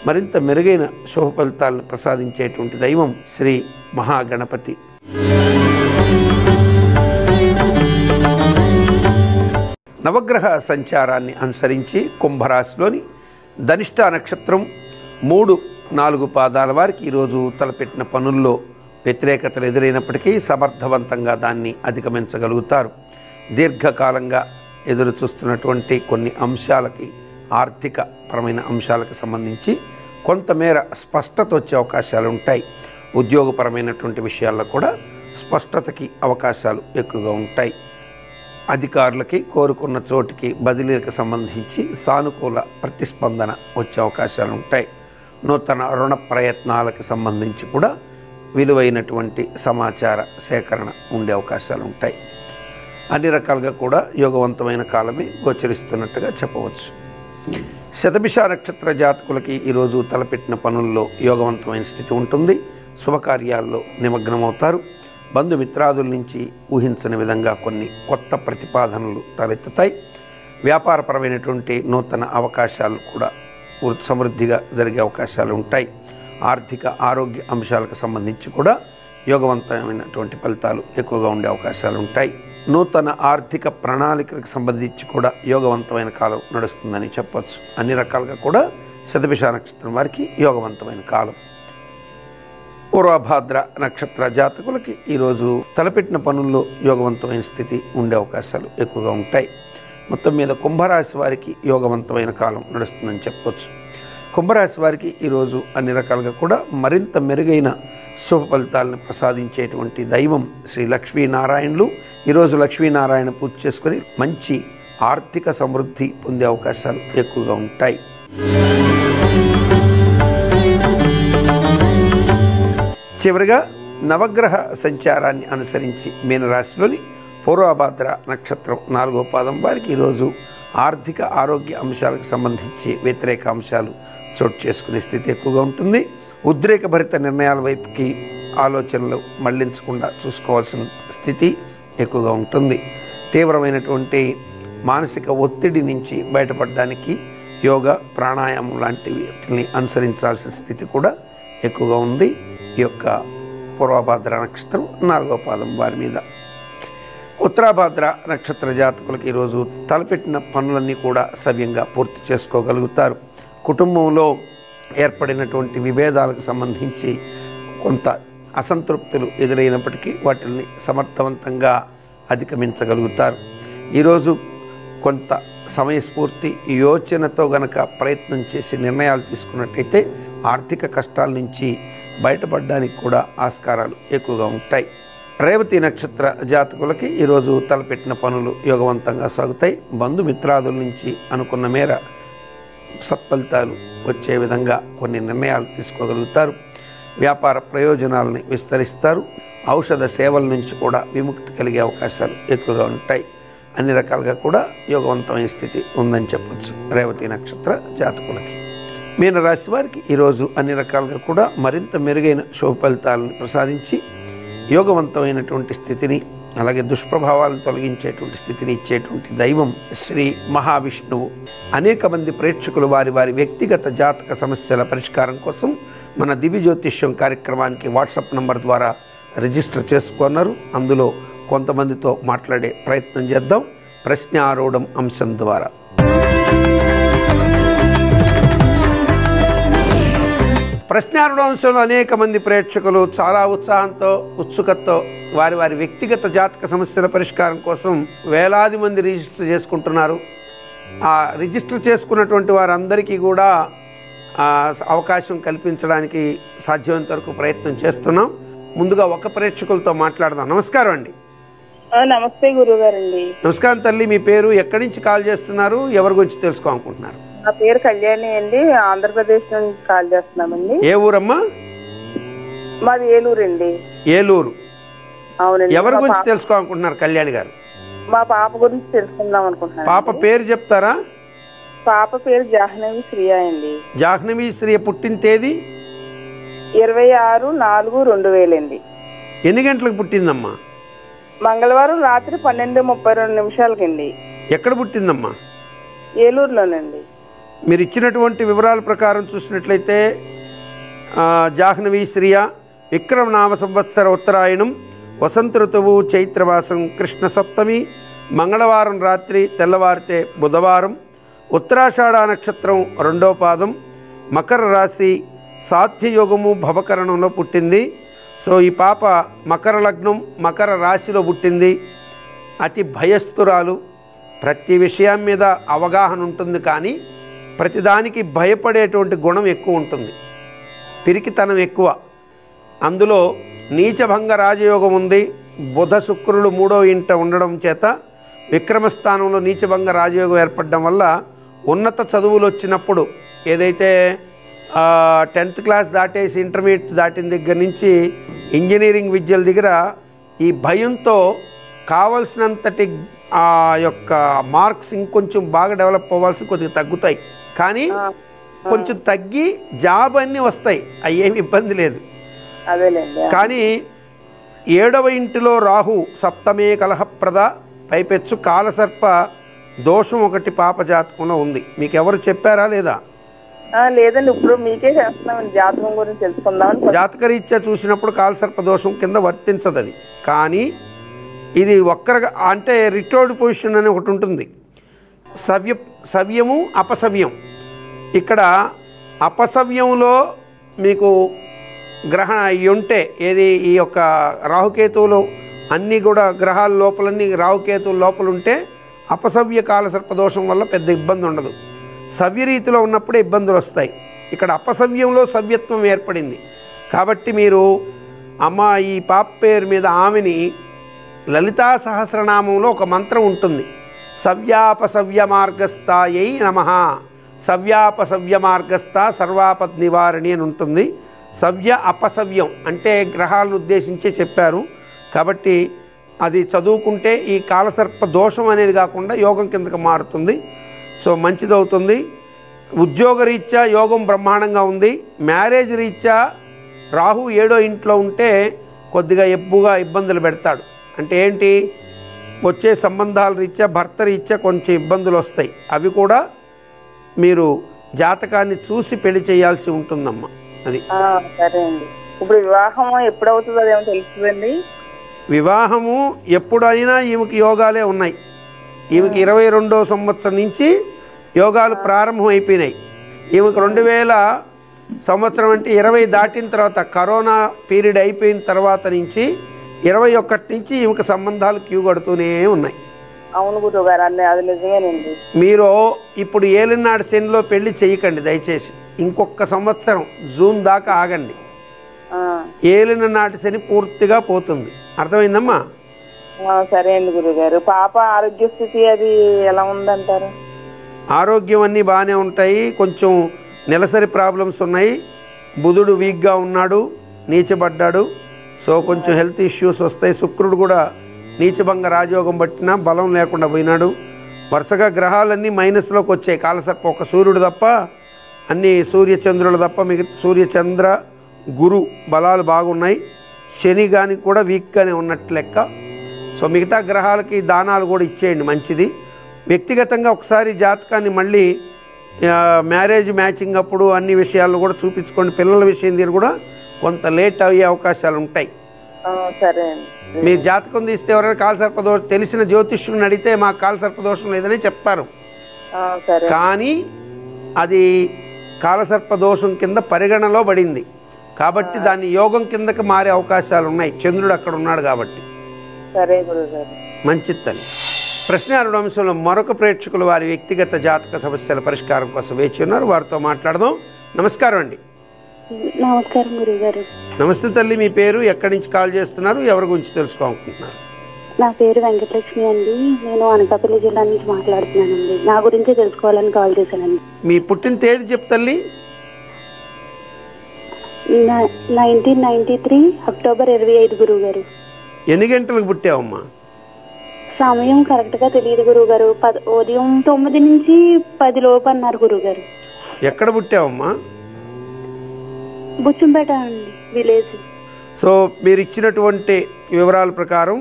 మరింత మెరుగైన శుభ ఫలితాలను ప్రసాదించేటువంటి దైవం శ్రీ మహాగణపతి. నవగ్రహ సంచారాన్ని అనుసరించి కుంభరాశిలోని ధనిష్ట నక్షత్రం 3, 4 పాదాల వారికి ఈరోజు తలపెట్టిన పనుల్లో వ్యతిరేకతలు ఎదురైనప్పటికీ సమర్థవంతంగా దాన్ని అధిగమించగలుగుతారు. దీర్ఘకాలంగా ఎదురు చూస్తున్నటువంటి కొన్ని అంశాలకి, ఆర్థిక పరమైన అంశాలకు సంబంధించి కొంతమేర స్పష్టత వచ్చే అవకాశాలు ఉంటాయి. ఉద్యోగపరమైనటువంటి విషయాల్లో కూడా స్పష్టతకి అవకాశాలు ఎక్కువగా ఉంటాయి. అధికారులకి కోరుకున్న చోటికి బదిలీలకు సంబంధించి సానుకూల ప్రతిస్పందన వచ్చే అవకాశాలు ఉంటాయి. నూతన రుణ ప్రయత్నాలకు సంబంధించి కూడా విలువైనటువంటి సమాచార సేకరణ ఉండే అవకాశాలు ఉంటాయి. అన్ని రకాలుగా కూడా యోగవంతమైన కాలమే గోచరిస్తున్నట్టుగా చెప్పవచ్చు. శతభిష నక్షత్ర జాతకులకి ఈరోజు తలపెట్టిన పనుల్లో యోగవంతమైన స్థితి ఉంటుంది. శుభకార్యాల్లో నిమగ్నమవుతారు. బంధుమిత్రాదుల నుంచి ఊహించని విధంగా కొన్ని కొత్త ప్రతిపాదనలు తలెత్తుతాయి. వ్యాపారపరమైనటువంటి నూతన అవకాశాలు కూడా సమృద్ధిగా జరిగే అవకాశాలు ఉంటాయి. ఆర్థిక ఆరోగ్య అంశాలకు సంబంధించి కూడా యోగవంతమైనటువంటి ఫలితాలు ఎక్కువగా ఉండే అవకాశాలు ఉంటాయి. నూతన ఆర్థిక ప్రణాళికలకు సంబంధించి కూడా యోగవంతమైన కాలం నడుస్తుందని చెప్పవచ్చు. అన్ని రకాలుగా కూడా శతభిష నక్షత్రం వారికి యోగవంతమైన కాలం. పూర్వభాద్ర నక్షత్ర జాతకులకి ఈరోజు తలపెట్టిన పనుల్లో యోగవంతమైన స్థితి ఉండే అవకాశాలు ఎక్కువగా ఉంటాయి. మొత్తం మీద కుంభరాశి వారికి యోగవంతమైన కాలం నడుస్తుందని చెప్పవచ్చు. కుంభరాశి వారికి ఈరోజు అన్ని రకాలుగా కూడా మరింత మెరుగైన శుభ ఫలితాలను ప్రసాదించేటువంటి దైవం శ్రీ లక్ష్మీనారాయణులు. ఈరోజు లక్ష్మీనారాయణ పూజ చేసుకొని మంచి ఆర్థిక సమృద్ధి పొందే అవకాశాలు ఎక్కువగా ఉంటాయి. చివరిగా నవగ్రహ సంచారాన్ని అనుసరించి మీనరాశిలోని పూర్వభాద్ర నక్షత్రం 4వ పాదం వారికి ఈరోజు ఆర్థిక ఆరోగ్య అంశాలకు సంబంధించి వ్యతిరేక అంశాలు చోటు చేసుకునే స్థితి ఎక్కువగా ఉంటుంది. ఉద్రేకభరిత నిర్ణయాల వైపుకి ఆలోచనలు మళ్లించకుండా చూసుకోవాల్సిన స్థితి ఎక్కువగా ఉంటుంది. తీవ్రమైనటువంటి మానసిక ఒత్తిడి నుంచి బయటపడడానికి యోగా ప్రాణాయామం లాంటివి అనుసరించాల్సిన స్థితి కూడా ఎక్కువగా ఉంది. ఈ యొక్క పూర్వభాద్ర నక్షత్రం 4వ పాదం వారి మీద. ఉత్తరాభాద్ర నక్షత్ర జాతకులకు ఈరోజు తలపెట్టిన పనులన్నీ కూడా సవ్యంగా పూర్తి చేసుకోగలుగుతారు. కుటుంబంలో ఏర్పడినటువంటి విభేదాలకు సంబంధించి కొంత అసంతృప్తులు ఎదురైనప్పటికీ వాటిని సమర్థవంతంగా అధిగమించగలుగుతారు. ఈరోజు కొంత సమయస్ఫూర్తి యోచనతో గనక ప్రయత్నం చేసి నిర్ణయాలు తీసుకున్నట్టయితే ఆర్థిక కష్టాల నుంచి బయటపడడానికి కూడా ఆస్కారాలు ఎక్కువగా ఉంటాయి. రేవతి నక్షత్ర జాతకులకి ఈరోజు తలపెట్టిన పనులు యోగవంతంగా సాగుతాయి. బంధుమిత్రాదుల నుంచి అనుకున్న మేర సత్ఫలితాలు వచ్చే విధంగా కొన్ని నిర్ణయాలు తీసుకోగలుగుతారు. వ్యాపార ప్రయోజనాలని విస్తరిస్తారు. ఔషధ సేవల నుంచి కూడా విముక్తి కలిగే అవకాశాలు ఎక్కువగా ఉంటాయి. అన్ని రకాలుగా కూడా యోగవంతమైన స్థితి ఉందని చెప్పచ్చు రేవతి నక్షత్ర జాతకులకి. మీనరాశి వారికి ఈరోజు అన్ని రకాలుగా కూడా మరింత మెరుగైన శుభ ఫలితాలను ప్రసాదించి యోగవంతమైనటువంటి స్థితిని అలాగే దుష్ప్రభావాలను తొలగించేటువంటి స్థితిని ఇచ్చేటువంటి దైవం శ్రీ మహావిష్ణువు. అనేక మంది ప్రేక్షకులు వారి వారి వ్యక్తిగత జాతక సమస్యల పరిష్కారం కోసం మన దివ్య జ్యోతిష్యం కార్యక్రమానికి వాట్సాప్ నంబర్ ద్వారా రిజిస్టర్ చేసుకున్నారు. అందులో కొంతమందితో మాట్లాడే ప్రయత్నం చేద్దాం ప్రశ్నారూఢం అంశం ద్వారా. ప్రశ్నారూఢ అంశంలో అనేక మంది ప్రేక్షకులు చాలా ఉత్సాహంతో ఉత్సుకతతో వారి వారి వ్యక్తిగత జాతక సమస్యల పరిష్కారం కోసం వేలాది మంది రిజిస్టర్ చేసుకుంటున్నారు. ఆ రిజిస్టర్ చేసుకున్నటువంటి వారందరికీ కూడా అవకాశం కల్పించడానికి సాధ్యమైనంత వరకు ప్రయత్నం చేస్తున్నాం. ముందుగా ఒక ప్రేక్షకులతో మాట్లాడదాం. నమస్కారం అండి. నమస్తే గురుగారండి. నమస్కారం తల్లి. మీ పేరు, ఎక్కడి నుంచి కాల్ చేస్తున్నారు, ఎవరి గురించి తెలుసుకోవాలనుకుంటున్నారు? నా పేరు కళ్యాణి అండి. ఆంధ్రప్రదేశ్ నుంచి కాల్ చేస్తున్నామండి. ఏ ఊరమ్మా? మాది ఏలూరు అండి. ఏలూరు. అవునండి. ఎవరి గురించి తెలుసుకోవాలనుకుంటున్నారు కళ్యాణి గారు? మా పాప గురించి తెలుసుకుందాం అనుకుంటున్నాను. పాప పేరు చెప్తారా? పాప పేరు జాహ్నవి శ్రియ అండి. జాహ్నవి శ్రియ పుట్టిన తేదీ 26/4/2000 అండి. ఎన్ని గంటలకు పుట్టిందమ్మా? మంగళవారం రాత్రి 12:32 ఎక్కడ పుట్టిందమ్మా? ఏలూరులోనండి. మీరు ఇచ్చినటువంటి వివరాల ప్రకారం చూసినట్లయితే జాహ్నవి శ్రియ విక్రమనామ సంవత్సర ఉత్తరాయణం, వసంత ఋతువు చైత్రమాసం, కృష్ణ సప్తమి, మంగళవారం రాత్రి తెల్లవారితే బుధవారం, ఉత్తరాషాఢ నక్షత్రం 2వ పాదం, మకర రాశి, సాధ్యయోగము భవకరణంలో పుట్టింది. సో ఈ పాప మకర లగ్నం మకర రాశిలో పుట్టింది. అతి భయస్థురాలు. ప్రతి విషయం మీద అవగాహన ఉంటుంది, కానీ ప్రతిదానికి భయపడేటువంటి గుణం ఎక్కువ ఉంటుంది. పిరికితనం ఎక్కువ. అందులో నీచభంగ రాజయోగం ఉంది. బుధ శుక్రులు 3వ ఇంట ఉండడం చేత విక్రమస్థానంలో నీచభంగ రాజయోగం ఏర్పడడం వల్ల ఉన్నత చదువులు వచ్చినప్పుడు ఏదైతే 10th క్లాస్ దాటేసి ఇంటర్మీడియట్ దాటిన దగ్గర నుంచి ఇంజనీరింగ్ విద్యల దగ్గర ఈ భయంతో కావలసినంతటి ఆ యొక్క మార్క్స్ ఇంకొంచెం బాగా డెవలప్ అవ్వాల్సి కొద్దిగా తగ్గుతాయి, కానీ కొంచెం తగ్గి జాబ్ అన్నీ వస్తాయి, అవి ఏమి ఇబ్బంది లేదు. కానీ 7వ ఇంటిలో రాహు సప్తమే కలహప్రద పైపెచ్చు కాలసర్ప దోషం ఒకటి పాప జాతకంలో ఉంది. మీకు ఎవరు చెప్పారా లేదా? లేదండి, ఇప్పుడు మీకే చేస్తున్నామండి, జాతకం గురించి తెలుసుకుందామని. జాతకరీత్యా చూసినప్పుడు కాలసర్ప దోషం కింద వర్తించదు అది. కానీ ఇది ఒక్కరగా అంటే రిటోర్డ్ పొజిషన్ అని ఒకటి ఉంటుంది. సవ్యము అపసవ్యం. ఇక్కడ అపసవ్యంలో మీకు గ్రహణ ఉంటే ఏది ఈ యొక్క రాహుకేతువులు అన్నీ కూడా గ్రహాల లోపలన్నీ రాహుకేతువుల లోపల ఉంటే అపసవ్య కాలసర్పదోషం వల్ల పెద్ద ఇబ్బంది ఉండదు. సవ్యరీతిలో ఉన్నప్పుడే ఇబ్బందులు వస్తాయి. ఇక్కడ అపసవ్యంలో సవ్యత్వం ఏర్పడింది కాబట్టి మీరు అమ్మ ఈ పాప పేరు మీద ఆమెని లలితా సహస్రనామంలో ఒక మంత్రం ఉంటుంది. సవ్యాపసవ్య మార్గస్థాయై నమః. సవ్యాపసవ్య మార్గస్థ సర్వాపద్ నివారణి అని ఉంటుంది. సవ్య అపసవ్యం అంటే గ్రహాలను ఉద్దేశించే చెప్పారు కాబట్టి అది చదువుకుంటే ఈ కాలసర్ప దోషం అనేది కాకుండా యోగం కిందకి మారుతుంది. సో మంచిదవుతుంది. ఉద్యోగరీత్యా యోగం బ్రహ్మాండంగా ఉంది. మ్యారేజ్ రీత్యా రాహు 7వ ఇంట్లో ఉంటే కొద్దిగా ఎప్పుగా ఇబ్బందులు పెడతాడు. అంటే ఏంటి, వచ్చే సంబంధాల రీత్యా భర్త రీత్యా కొంచెం ఇబ్బందులు వస్తాయి. అవి కూడా మీరు జాతకాన్ని చూసి పెళ్లి చేయాల్సి ఉంటుందమ్మా. అది సరే అండి. ఇప్పుడు వివాహం ఎప్పుడవుతుందో అదేమో తెలుస్తుందండి? వివాహము ఎప్పుడైనా ఈమెకి యోగాలే ఉన్నాయి. ఈమెకి 22వ సంవత్సరం నుంచి యోగాలు ప్రారంభం అయిపోయినాయి. ఈమెకి 2000 సంవత్సరం అంటే 20 దాటిన తర్వాత కరోనా పీరియడ్ అయిపోయిన తర్వాత నుంచి 21 నుంచి ఈమెకి సంబంధాలు క్యూ కడుతూనే ఉన్నాయి. అవును గురువుగారు, అది నిజమేనండి. మీరు ఇప్పుడు ఏలినాడు శనిలో పెళ్లి చేయకండి దయచేసి. ఇంకొక సంవత్సరం జూన్ దాకా ఆగండి. ఏలిన నాటి శని పూర్తిగా పోతుంది. అర్థమైందమ్మా? సరే అండి గురుగారు. పాప ఆరోగ్య స్థితి అది ఎలా ఉందంటారు? ఆరోగ్యం అన్నీ బాగానే ఉంటాయి. కొంచెం నెలసరి ప్రాబ్లమ్స్ ఉన్నాయి. బుధుడు వీక్గా ఉన్నాడు, నీచబడ్డాడు. సో కొంచెం హెల్త్ ఇష్యూస్ వస్తాయి. శుక్రుడు కూడా నీచభంగ రాజయోగం పట్టినా బలం లేకుండా పోయినాడు. వరుసగా గ్రహాలన్నీ మైనస్లోకి వచ్చాయి. కాలసర్ప ఒక సూర్యుడు తప్ప అన్ని సూర్యచంద్రులు తప్ప మిగతా సూర్యచంద్ర గురు బలాలు బాగున్నాయి. శని కానీ కూడా వీక్గానే ఉన్నట్టు లెక్క. సో మిగతా గ్రహాలకి దానాలు కూడా ఇచ్చేయండి, మంచిది. వ్యక్తిగతంగా ఒకసారి జాతకాన్ని మళ్ళీ మ్యారేజ్ మ్యాచింగ్ అప్పుడు అన్ని విషయాలు కూడా చూపించుకోండి. పిల్లల విషయం దగ్గర కూడా కొంత లేట్ అయ్యే అవకాశాలు ఉంటాయి. సరే. మీరు జాతకం తీస్తే ఎవరైనా కాలసర్పదోషం తెలిసిన జ్యోతిష్యుని అడిగితే మాకు కాలసర్పదోషం లేదని చెప్తారు. కానీ అది కాలసర్పదోషం కింద పరిగణలో పడింది కాబట్టి దాన్ని యోగం కిందకి మారే అవకాశాలు ఉన్నాయి. చంద్రుడు అక్కడ ఉన్నాడు కాబట్టి. మంచిది తల్లి. ప్రశ్నారుడు అంశంలో మరొక ప్రేక్షకులు వారి వ్యక్తిగత జాతక సమస్యల పరిష్కారం కోసం వేచి ఉన్నారు. వారితో మాట్లాడదాం. నమస్కారం అండి. నమస్కారం గురుగారు. నమస్తే తల్లి. మీ పేరు, ఎక్కడి నుంచి కాల్ చేస్తున్నారు, ఎవరి గురించి తెలుసుకోవాలనుకుంటున్నారు? నా పేరు వెంకటలక్ష్మి అండి. నేను అనకాపల్లి జిల్లా నుంచి మాట్లాడుతున్నానండి. నా గురించే తెలుసుకోవాలని కాల్ చేశానండి. మీ పుట్టిన తేదీ చెప్పు తల్లి. 1993 అక్టోబర్ 25 గురువుగారు. ఎన్ని గంటలకు పుట్టావమ్మా? సమయం కరెక్ట్గా తెలియదు గురువుగారు. ఉదయం 9 నుంచి 10 లోపు అన్నారు గురువుగారు. ఎక్కడ పుట్టావమ్మా? బుచ్చంపేట అండి, విలేజ్. సో మీరు ఇచ్చినటువంటి వివరాల ప్రకారం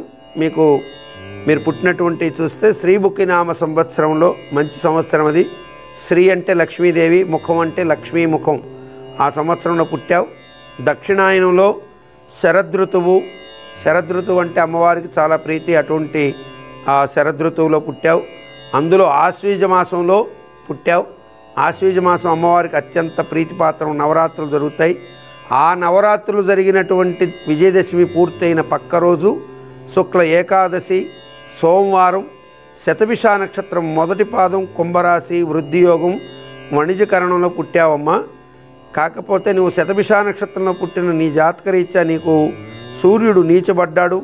మీరు పుట్టినటువంటి చూస్తే శ్రీముఖి నామ సంవత్సరంలో మంచి సంవత్సరం అది. శ్రీ అంటే లక్ష్మీదేవి, ముఖం అంటే లక్ష్మీ ముఖం. ఆ సంవత్సరంలో పుట్టావు. దక్షిణాయనంలో శరదృతువు అంటే అమ్మవారికి చాలా ప్రీతి. అటువంటి ఆ శరదృతువులో పుట్టావు. అందులో ఆశ్వీజ మాసంలో పుట్టావు. ఆశ్వీజ మాసం అమ్మవారికి అత్యంత ప్రీతిపాత్రం. నవరాత్రులు జరుగుతాయి. ఆ నవరాత్రులు జరిగినటువంటి విజయదశమి పూర్తయిన పక్క రోజు శుక్ల ఏకాదశి సోమవారం, శతభిష నక్షత్రం మొదటి పాదం, కుంభరాశి, వృద్ధియోగం, వణిజకరణంలో పుట్టావమ్మా. కాకపోతే నువ్వు శతభిష నక్షత్రంలో పుట్టిన నీ జాతకరీత్యా నీకు సూర్యుడు నీచబడ్డాడు,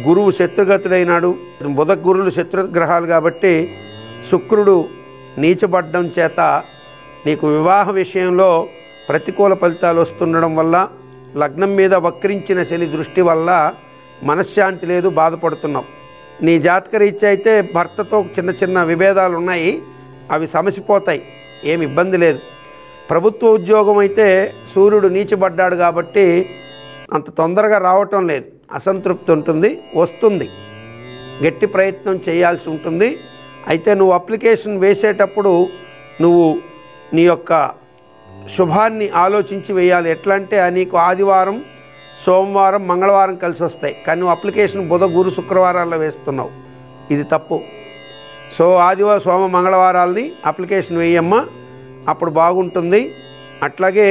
గురువు శత్రుగతుడైనాడు. బుధ గురువులు శత్రుగ్రహాలు కాబట్టి శుక్రుడు నీచబడ్డం చేత నీకు వివాహ విషయంలో ప్రతికూల ఫలితాలు వస్తుండడం వల్ల, లగ్నం మీద వక్రించిన శని దృష్టి వల్ల మనశ్శాంతి లేదు, బాధపడుతున్నావు. నీ జాతకరీత్యా అయితే భర్తతో చిన్న చిన్న విభేదాలు ఉన్నాయి, అవి సమసిపోతాయి, ఏమి ఇబ్బంది లేదు. ప్రభుత్వ ఉద్యోగం అయితే సూర్యుడు నీచబడ్డాడు కాబట్టి అంత తొందరగా రావటం లేదు. అసంతృప్తి ఉంటుంది, వస్తుంది, గట్టి ప్రయత్నం చేయాల్సి ఉంటుంది. అయితే నువ్వు అప్లికేషన్ వేసేటప్పుడు నువ్వు నీ యొక్క శుభాన్ని ఆలోచించి వేయాలి. ఎట్లా అంటే నీకు ఆదివారం, సోమవారం, మంగళవారం కలిసి వస్తాయి, కానీ నువ్వు అప్లికేషన్ బుధ, గురు, శుక్రవారాల్లో వేస్తున్నావు. ఇది తప్పు. సో ఆదివారం, సోమ, మంగళవారాలని అప్లికేషన్ వేయమ్మా, అప్పుడు బాగుంటుంది. అట్లాగే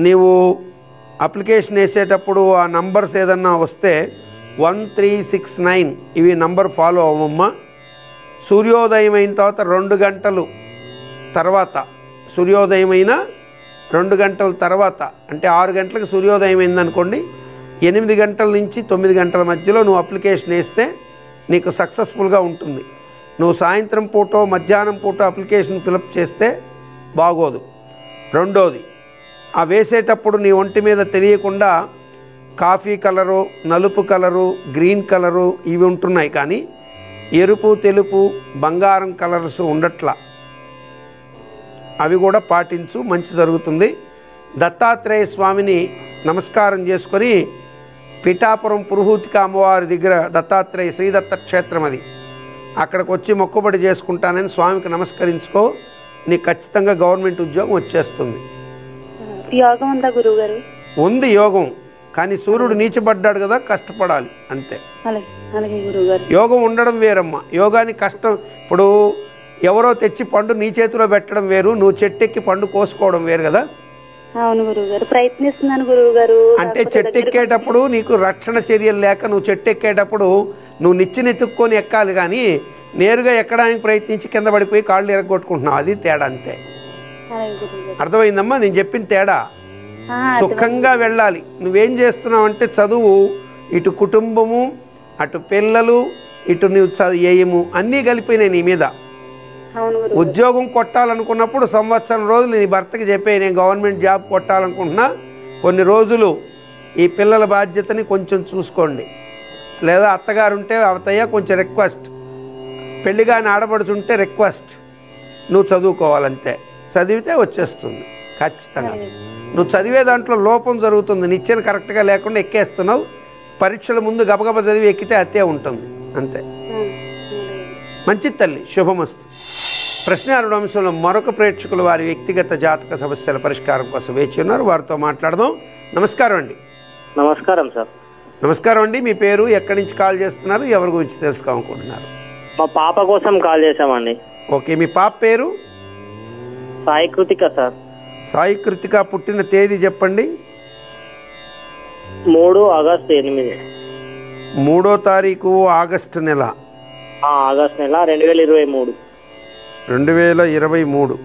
నీవు అప్లికేషన్ వేసేటప్పుడు ఆ నంబర్స్ ఏదన్నా వస్తే 1369 ఇవి నంబర్ ఫాలో అవ్వమ్మా. సూర్యోదయం అయిన తర్వాత 2 గంటలు తర్వాత, సూర్యోదయం అయిన 2 గంటల తర్వాత, అంటే 6 గంటలకు సూర్యోదయం అయిందనుకోండి, 8 గంటల నుంచి 9 గంటల మధ్యలో నువ్వు అప్లికేషన్ వేస్తే నీకు సక్సెస్ఫుల్గా ఉంటుంది. నువ్వు సాయంత్రం పూటో మధ్యాహ్నం పూటో అప్లికేషన్ ఫిలప్ చేస్తే బాగోదు. రెండోది, ఆ వేసేటప్పుడు నీ ఒంటి మీద తెలియకుండా కాఫీ కలరు, నలుపు కలరు, గ్రీన్ కలరు ఇవి ఉంటున్నాయి, కానీ ఎరుపు, తెలుపు, బంగారం కలర్స్ ఉండట్లా. అవి కూడా పాటించు, మంచి జరుగుతుంది. దత్తాత్రేయ స్వామిని నమస్కారం చేసుకొని పిఠాపురం పురుహూతిక అమ్మవారి దగ్గర దత్తాత్రేయ శ్రీదత్త క్షేత్రం అది, అక్కడికి వచ్చి మొక్కుబడి చేసుకుంటానని స్వామికి నమస్కరించుకో. నీకు ఖచ్చితంగా గవర్నమెంట్ ఉద్యోగం వచ్చేస్తుంది. యోగం ఉందా గురువుగారు? ఉంది యోగం, కానీ సూర్యుడు నీచబడ్డాడు కదా, కష్టపడాలి అంతే. అలాగే గురువుగారు. యోగం ఉండడం వేరమ్మా, యోగానికి కష్టం. ఇప్పుడు ఎవరో తెచ్చి పండు నీ చేతిలో పెట్టడం వేరు, నువ్వు చెట్టెక్కి పండు కోసుకోవడం వేరు కదా. అవును గురువుగారు, ప్రయత్నిస్తున్నాను గురువుగారు. అంటే చెట్టు ఎక్కేటప్పుడు నీకు రక్షణ చర్యలు లేక నువ్వు చెట్టు ఎక్కేటప్పుడు నువ్వు నిచ్చెనెత్తుక్కొని ఎక్కాలి, కానీ నేరుగా ఎక్కడానికి ప్రయత్నించి కింద పడిపోయి కాళ్ళు ఎరగొట్టుకుంటున్నావు. అది తేడా అంతే. అర్థమైందమ్మా నేను చెప్పిన తేడా? సుఖంగా వెళ్ళాలి. నువ్వేం చేస్తున్నావు అంటే చదువు, ఇటు కుటుంబము, అటు పిల్లలు, ఇటు నువ్వు వ్యయము అన్నీ కలిపినాయి నీ మీద. ఉద్యోగం కొట్టాలనుకున్నప్పుడు సంవత్సరం రోజులు నీ భర్తకి చెప్పే, నేను గవర్నమెంట్ జాబ్ కొట్టాలనుకుంటున్నా, కొన్ని రోజులు ఈ పిల్లల బాధ్యతని కొంచెం చూసుకోండి. లేదా అత్తగారు ఉంటే అవతయ్య కొంచెం రిక్వెస్ట్, పెళ్ళిగాని ఆడపడుచుంటే రిక్వెస్ట్, నువ్వు చదువుకోవాలంతే. చదివితే వచ్చేస్తుంది ఖచ్చితంగా. నువ్వు చదివే దాంట్లో లోపం జరుగుతుంది, నిచ్చెన కరెక్ట్గా లేకుండా ఎక్కేస్తున్నావు. పరీక్షల ముందు గబగబ చదివి ఎక్కితే అత్తే ఉంటుంది అంతే. మంచి తల్లి, శుభమస్తు. ప్రశ్నారుడు అంశంలో మరొక ప్రేక్షకులు వారి వ్యక్తిగత జాతక సమస్యల పరిష్కారం కోసం వేచి ఉన్నారు, వారితో మాట్లాడదాం. నమస్కారం అండి. నమస్కారం సార్. నమస్కారం అండి. మీ పేరు, ఎక్కడి నుంచి కాల్ చేస్తున్నారు, ఎవరి గురించి తెలుసుకోవాలనుకుంటున్నారు? మా పాప కోసం కాల్ చేశామండి. ఓకే, మీ పాప పేరు? సాయి కృతిక సార్. సాయి కృతిక, పుట్టిన తేదీ చెప్పండి. 3 ఆగస్టు 8. 3వ తారీఖు ఆగస్టు నెల. ఆగస్టు నెల 2023. 2023.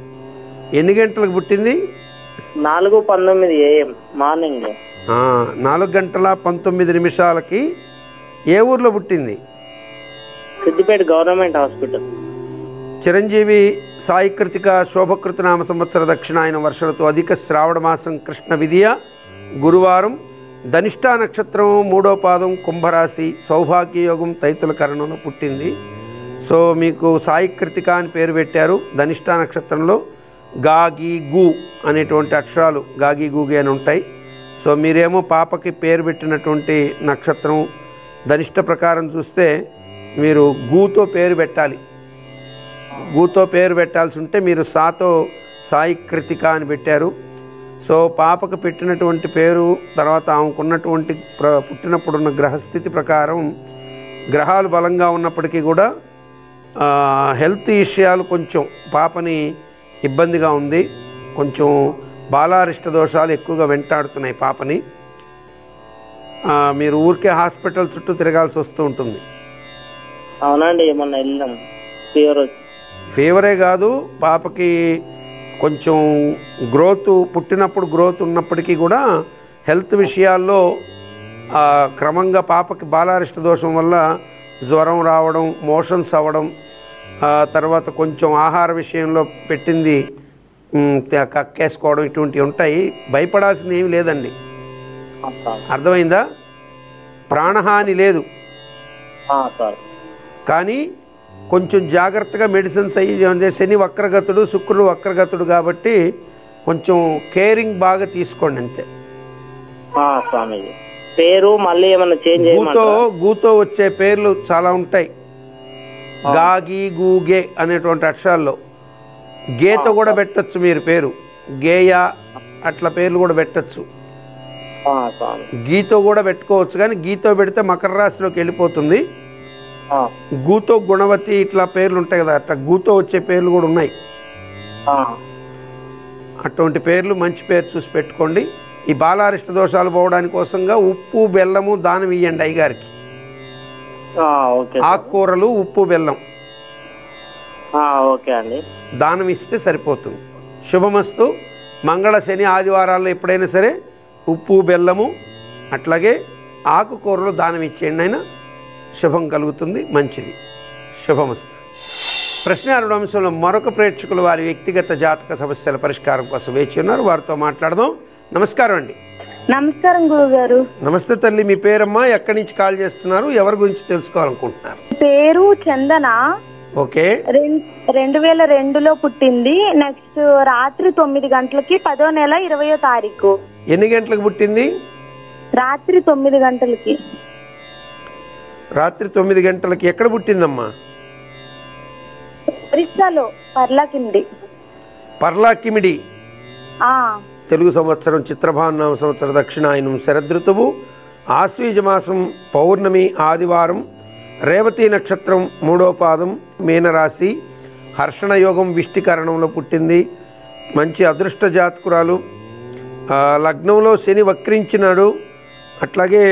ఎన్ని గంటలకు పుట్టింది? 4:19 AM మార్నింగ్. 4:19 ఏ ఊర్లో పుట్టింది? Siddipet government hospital. చిరంజీవి సాయి కృతిక శోభకృత నామ సంవత్సర దక్షిణాయన వర్షలతో అధిక శ్రావణ మాసం కృష్ణ విధియ గురువారం, ధనిష్టా నక్షత్రం 3వ పాదం, కుంభరాశి, సౌభాగ్యయోగం, తైతుల కరణంలో పుట్టింది. సో మీకు సాయి కృతిక అని పేరు పెట్టారు. ధనిష్టా నక్షత్రంలో గాగి గు అనేటువంటి అక్షరాలు గాగి గూగి అని ఉంటాయి. సో మీరేమో పాపకి పేరు పెట్టినటువంటి నక్షత్రం ధనిష్ట ప్రకారం చూస్తే మీరు గూతో పేరు పెట్టాలి. గూతో పేరు పెట్టాల్సి ఉంటే మీరు సాతో సాయి కృతిక అని పెట్టారు. సో పాపకు పెట్టినటువంటి పేరు తర్వాత ఆమెకున్నటువంటి పుట్టినప్పుడున్న గ్రహస్థితి ప్రకారం గ్రహాలు బలంగా ఉన్నప్పటికీ కూడా హెల్త్ విషయాలు కొంచెం పాపని ఇబ్బందిగా ఉంది. కొంచెం బాలారిష్ట దోషాలు ఎక్కువగా వెంటాడుతున్నాయి పాపని. మీరు ఊరికే హాస్పిటల్ చుట్టూ తిరగాల్సి వస్తూ ఉంటుంది. అవునండి, మొన్న వెళ్ళాం. ఫీవరే కాదు, పాపకి కొంచెం గ్రోత్, పుట్టినప్పుడు గ్రోత్ ఉన్నప్పటికీ కూడా హెల్త్ విషయాల్లో క్రమంగా పాపకి బాలారిష్ట దోషం వల్ల జ్వరం రావడం, మోషన్స్ అవ్వడం, తర్వాత కొంచెం ఆహార విషయంలో పెట్టింది కక్కేసుకోవడం, ఇటువంటివి ఉంటాయి. భయపడాల్సింది ఏమి లేదండి. అర్థమైందా? ప్రాణహాని లేదు, కానీ కొంచెం జాగ్రత్తగా మెడిసిన్స్ అయ్యి, శని వక్రగతుడు, శుక్రుడు వక్రగతుడు కాబట్టి కొంచెం కేరింగ్ బాగా తీసుకోండి అంతే. పేరు మళ్ళీ ఏమన్నా చేంజ్ గూతో వచ్చే పేర్లు చాలా ఉంటాయి. గాగి గూగే అనేటువంటి అక్షరాల్లో గేతో కూడా పెట్టచ్చు మీరు పేరు. గేయ అట్లా పేర్లు కూడా పెట్టచ్చు. గీతో కూడా పెట్టుకోవచ్చు, కానీ గీతో పెడితే మకర రాశిలోకి వెళ్ళిపోతుంది. గూతో గుణవతి ఇట్లా పేర్లు ఉంటాయి కదా, అట్లా గూతో వచ్చే పేర్లు కూడా ఉన్నాయి. అటువంటి పేర్లు మంచి పేరు చూసి పెట్టుకోండి. ఈ బాలారిష్ట దోషాలు పోవడానికి కోసంగా ఉప్పు బెల్లము దానం ఇవ్వండి అయ్యగారికి. ఆకుకూరలు ఉప్పు బెల్లం ఓకే అండి దానం ఇస్తే సరిపోతుంది. శుభమస్తు. మంగళ శని ఆదివారాల్లో ఎప్పుడైనా సరే ఉప్పు బెల్లము అట్లాగే ఆకుకూరలు దానం ఇచ్చేయండి, అయినా శుభం కలుగుతుంది, మంచిది. శుభమస్తు. ప్రశ్నారుడు అంశంలో మరొక ప్రేక్షకులు వారి వ్యక్తిగత జాతక సమస్యల పరిష్కారం కోసం వేచి ఉన్నారు. వారితో మాట్లాడదాం. నమస్కారం అండి. నమస్కారం గురుగారు. నమస్తే తల్లి. మీ పేరమ్మా, ఎక్కడి నుంచి కాల్ చేస్తున్నారు, ఎవరి గురించి తెలుసుకోవాలనుకుంటున్నారు? పేరు చందన. ఓకే. 2002లో పుట్టింది. నెక్స్ట్ రాత్రి 9 గంటలకి 10వ నెల 20వ తారీఖు. ఎన్ని గంటలకు పుట్టింది? రాత్రి 9 గంటలకి. రాత్రి 9 గంటలకి. ఎక్కడ పుట్టిందమ్మా? ఒరిస్సాలో పర్లాకిమిడి. పర్లాకిమిడి. తెలుగు సంవత్సరం చిత్రభానునామ సంవత్సర దక్షిణాయనం శరదృతువు, ఆశ్వీజ మాసం పౌర్ణమి ఆదివారం, రేవతి నక్షత్రం 3వ పాదం, మీనరాశి, హర్షణ యోగం విష్టికరణంలో పుట్టింది. మంచి అదృష్ట జాతకురాలు. లగ్నంలో శని వక్రించినాడు. అట్లాగే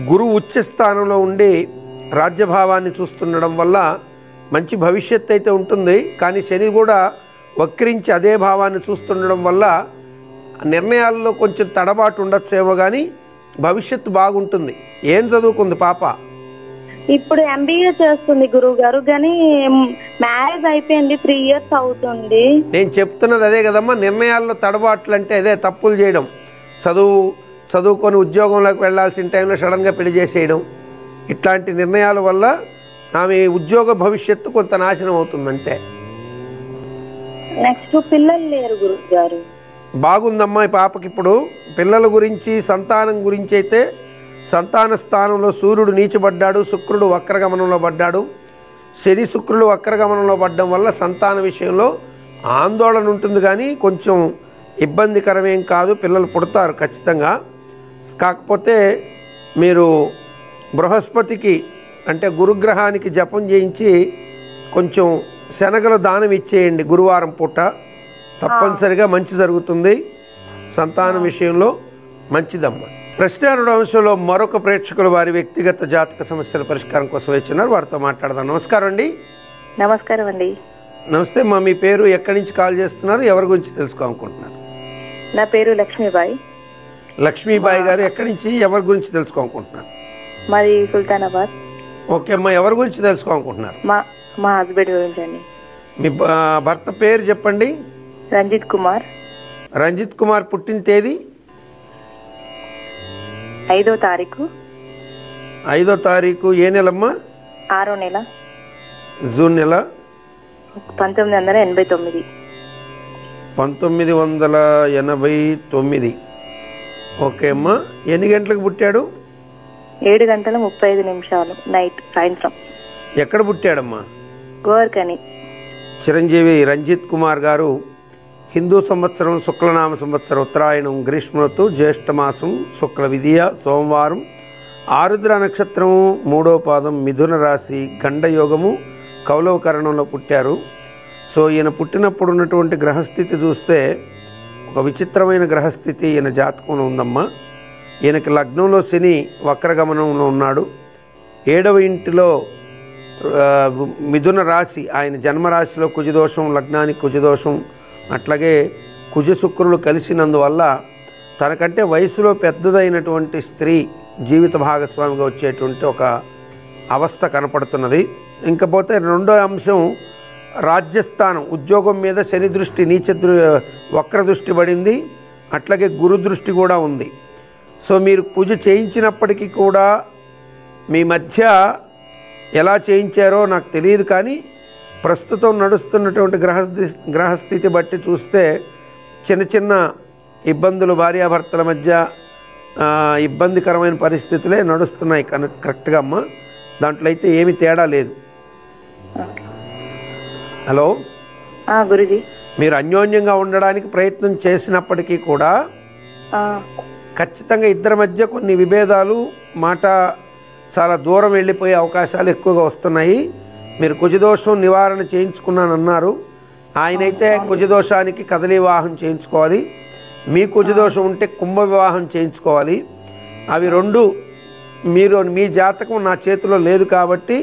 గురువు ఉచ్చ స్థానంలో ఉండి రాజ్యభావాన్ని చూస్తుండడం వల్ల మంచి భవిష్యత్తు అయితే ఉంటుంది. కానీ శని కూడా వక్రించి అదే భావాన్ని చూస్తుండడం వల్ల నిర్ణయాల్లో కొంచెం తడబాటు ఉండొచ్చేమో, కానీ భవిష్యత్తు బాగుంటుంది. ఏం చదువుకుంది పాప? ఇప్పుడు MBA చేస్తుంది గురువు గారు, కానీ మ్యారేజ్ అయిపోయింది, 3 years అవుతుంది. నేను చెప్తున్నది అదే కదమ్మా. నిర్ణయాల్లో తడబాట్లు అంటే అదే తప్పులు చేయడం. చదువుకొని ఉద్యోగంలోకి వెళ్లాల్సిన టైంలో సడన్గా పెళ్లి చేసేయడం, ఇట్లాంటి నిర్ణయాల వల్ల ఆమె ఉద్యోగ భవిష్యత్తు కొంత నాశనం అవుతుంది అంతే. నెక్స్ట్ పిల్లలు లేరు గురువు గారు. బాగుందమ్మా ఈ పాపకి. ఇప్పుడు పిల్లల గురించి సంతానం గురించి అయితే సంతాన స్థానంలో సూర్యుడు నీచబడ్డాడు, శుక్రుడు వక్రగమనంలో పడ్డాడు. శని శుక్రుడు వక్రగమనంలో పడడం వల్ల సంతాన విషయంలో ఆందోళన ఉంటుంది, కానీ కొంచెం ఇబ్బందికరమేం కాదు. పిల్లలు పుడతారు ఖచ్చితంగా. కాకపోతే మీరు బృహస్పతికి అంటే గురుగ్రహానికి జపం చేయించి కొంచెం శనగలు దానం ఇచ్చేయండి గురువారం పూట. తప్పనిసరిగా మంచి జరుగుతుంది. సంతానం విషయంలో మంచిదమ్మా. ప్రశ్నారుడు అంశంలో మరొక ప్రేక్షకులు వారి వ్యక్తిగత జాతక సమస్యల పరిష్కారం కోసం వచ్చినారు. వారితో మాట్లాడదాం. నమస్కారం అండి. నమస్కారం అండి. నమస్తే అమ్మా. మీ పేరు, ఎక్కడి నుంచి కాల్ చేస్తున్నారు, ఎవరి గురించి తెలుసుకోవాలనుకుంటున్నారు? నా పేరు లక్ష్మీబాయి. లక్ష్మీబాయి గారు ఎక్కడి నుంచి, ఎవరి గురించి తెలుసుకోవాలనుకుంటున్నారు? మాది సుల్తానాబాద్. ఓకే అమ్మా. ఎవరి గురించి తెలుసుకోవాలనుకుంటున్నారు? మా హస్బెండ్ గురించి అండి. మీ భర్త పేరు చెప్పండి. రంజిత్ కుమార్. రంజిత్ కుమార్ పుట్టిన తేదీ? 5వ తారీఖు. 5వ తారీఖు. ఏ నెలమ్మా? 6వ నెల. జూన్ నెల. 1989. 1989. ఓకే అమ్మా. ఎన్ని గంటలకు పుట్టాడు? 7:35 నైట్, సాయంత్రం. ఎక్కడ పుట్టాడమ్మా? గోవర్కని. చిరంజీవి రంజిత్ కుమార్ గారు హిందూ సంవత్సరం శుక్లనామ సంవత్సరం ఉత్తరాయణం గ్రీష్మ ఋతువు జ్యేష్ఠమాసం శుక్ల విధియ సోమవారం, ఆరుద్ర నక్షత్రం 3వ పాదం, మిథున రాశి, గండయోగము, కౌలవకరణంలో పుట్టారు. సో ఈయన పుట్టినప్పుడు ఉన్నటువంటి గ్రహస్థితి చూస్తే ఒక విచిత్రమైన గ్రహస్థితి ఈయన జాతకంలో ఉందమ్మా. ఈయనకి లగ్నంలో శని వక్రగమనంలో ఉన్నాడు. 7వ ఇంటిలో మిథున రాశి, ఆయన జన్మరాశిలో కుజదోషం, లగ్నానికి కుజదోషం, అట్లాగే కుజ శుక్రులు కలిసినందువల్ల తనకంటే వయసులో పెద్దదైనటువంటి స్త్రీ జీవిత భాగస్వామిగా వచ్చేటువంటి ఒక అవస్థ కనపడుతున్నది. ఇంకపోతే రెండో అంశం రాజ్యస్థానం, ఉద్యోగం మీద శని దృష్టి, వక్ర దృష్టి పడింది. అట్లాగే గురు దృష్టి కూడా ఉంది. సో మీరు పూజ చేయించినప్పటికీ కూడా మీ మధ్య ఎలా చేయించారో నాకు తెలియదు, కానీ ప్రస్తుతం నడుస్తున్నటువంటి గ్రహస్థితి బట్టి చూస్తే చిన్న చిన్న ఇబ్బందులు భార్యాభర్తల మధ్య ఇబ్బందికరమైన పరిస్థితులే నడుస్తున్నాయి కరెక్ట్గా అమ్మ. దాంట్లో అయితే ఏమి తేడా లేదు. హలో గురుజీ, మీరు అన్యోన్యంగా ఉండడానికి ప్రయత్నం చేసినప్పటికీ కూడా ఖచ్చితంగా ఇద్దరి మధ్య కొన్ని విభేదాలు, మాట చాలా దూరం వెళ్ళిపోయే అవకాశాలు ఎక్కువగా వస్తున్నాయి. మీరు కుజదోషం నివారణ చేయించుకున్నానన్నారు. ఆయనైతే కుజదోషానికి కదలి వివాహం చేయించుకోవాలి. మీ కుజదోషం ఉంటే కుంభ వివాహం చేయించుకోవాలి. అవి రెండు మీ జాతకం నా చేతిలో లేదు కాబట్టి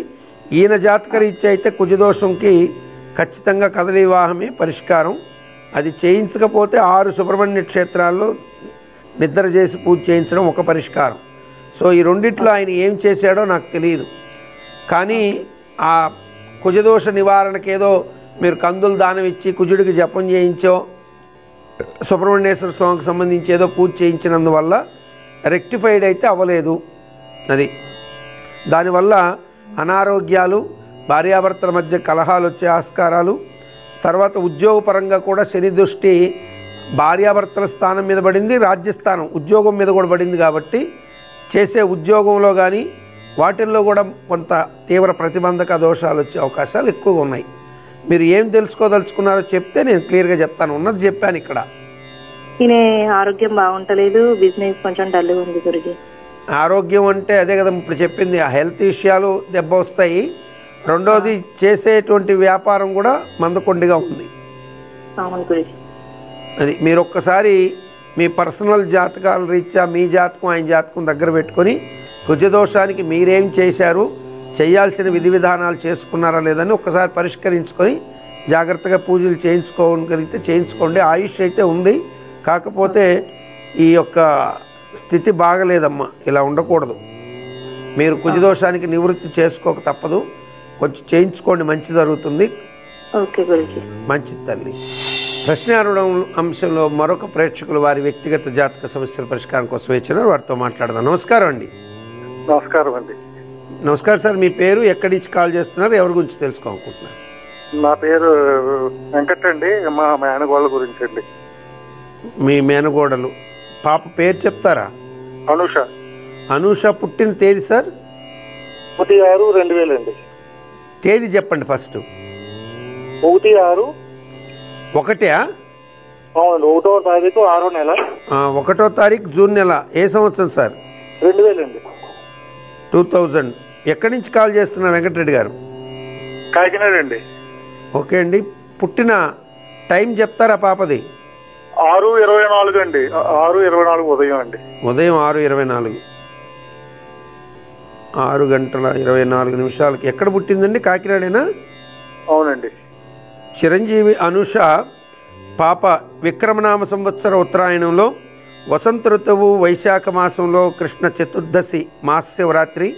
ఈయన జాతకరీత్యా అయితే కుజదోషంకి ఖచ్చితంగా కదలి వివాహమే పరిష్కారం. అది చేయించకపోతే 6 సుబ్రహ్మణ్య క్షేత్రాల్లో నిద్ర చేసి పూజ చేయించడం ఒక పరిష్కారం. సో ఈ రెండిట్లో ఆయన ఏం చేశాడో నాకు తెలియదు. కానీ ఆ కుజదోష నివారణకి ఏదో మీరు కందులు దానం ఇచ్చి కుజుడికి జపం చేయించో సుబ్రహ్మణ్యేశ్వర స్వామికి సంబంధించి ఏదో పూజ చేయించినందువల్ల రెక్టిఫైడ్ అయితే అవ్వలేదు. అది దానివల్ల అనారోగ్యాలు, భార్యాభర్తల మధ్య కలహాలు వచ్చే ఆస్కారాలు, తర్వాత ఉద్యోగపరంగా కూడా శని దృష్టి భార్యాభర్తల స్థానం మీద పడింది, రాజ్యస్థానం ఉద్యోగం మీద కూడా పడింది. కాబట్టి చేసే ఉద్యోగంలో కానీ వాటిల్లో కూడా కొంత తీవ్ర ప్రతిబంధక దోషాలు వచ్చే అవకాశాలు ఎక్కువగా ఉన్నాయి. మీరు ఏం తెలుసుకోదలుచుకున్నారో చెప్తే నేను క్లియర్గా చెప్తాను. ఉన్నది చెప్పాను. ఇక్కడ ఈయన ఆరోగ్యం బాగుంటలేదు, బిజినెస్ కొంచెం డల్గా ఉంది గురుజీ. ఆరోగ్యం అంటే అదే కదా ఇప్పుడు చెప్పింది, ఆ హెల్త్ విషయాలు దెబ్బ వస్తాయి. రెండోది చేసేటువంటి వ్యాపారం కూడా మందకొండిగా ఉంది. అవును గురుజీ. అది మీరు ఒక్కసారి మీ పర్సనల్ జాతకాల రీత్యా మీ జాతకం ఆయన జాతకం దగ్గర పెట్టుకొని కుజదోషానికి మీరేం చేశారు, చేయాల్సిన విధి విధానాలు చేసుకున్నారా లేదని ఒక్కసారి పరిష్కరించుకొని జాగ్రత్తగా పూజలు చేయించుకోగలిగితే చేయించుకోండి. ఆయుష్ అయితే ఉంది, కాకపోతే ఈ యొక్క స్థితి బాగలేదమ్మా. ఇలా ఉండకూడదు. మీరు కుజదోషానికి నివృత్తి చేసుకోక తప్పదు. కొంచెం చేయించుకోండి, మంచి జరుగుతుంది. ఓకే గురుజీ. మంచిది తల్లి. ప్రశ్న అడగడం అంశంలో మరొక ప్రేక్షకులు వారి వ్యక్తిగత జాతక సమస్యల పరిష్కారం కోసం వచ్చినారు. వారితో మాట్లాడదాం. నమస్కారం అండి. నమస్కారం అండి. నమస్కారం సార్. మీ పేరు, ఎక్కడి నుంచి కాల్ చేస్తున్నారు, ఎవరి గురించి తెలుసుకోవాలనుకుంటున్నారు? నా పేరు వెంకట్ అండి. మా మేనగోళ్ళ గురించి అండి. మీ మేనగోడలు పాప పేరు చెప్తారా? అనూష. అనూష పుట్టిన తేదీ సార్? 1/6/2000 అండి. తేదీ చెప్పండి ఫస్ట్. 1/6. 1 అవునండి. 1వ తారీఖు 6వ నెల. 1వ తారీఖు జూన్ నెల. ఏ సంవత్సరం సార్? 2000 అండి. 2000. ఎక్కడి నుంచి కాల్ చేస్తున్నారు వెంకటరెడ్డి గారు? కాకినాడ అండి. ఓకే అండి. పుట్టిన టైం చెప్తారా పాపది? 6:24 అండి. 6:24 ఉదయం అండి. ఉదయం 6:24, 6:24 ఎక్కడ పుట్టిందండి? కాకినాడేనా? అవునండి. చిరంజీవి అనూష పాప విక్రమనామ సంవత్సర ఉత్తరాయణంలో వసంత ఋతువు వైశాఖ మాసంలో కృష్ణ చతుర్దశి మహాశివరాత్రి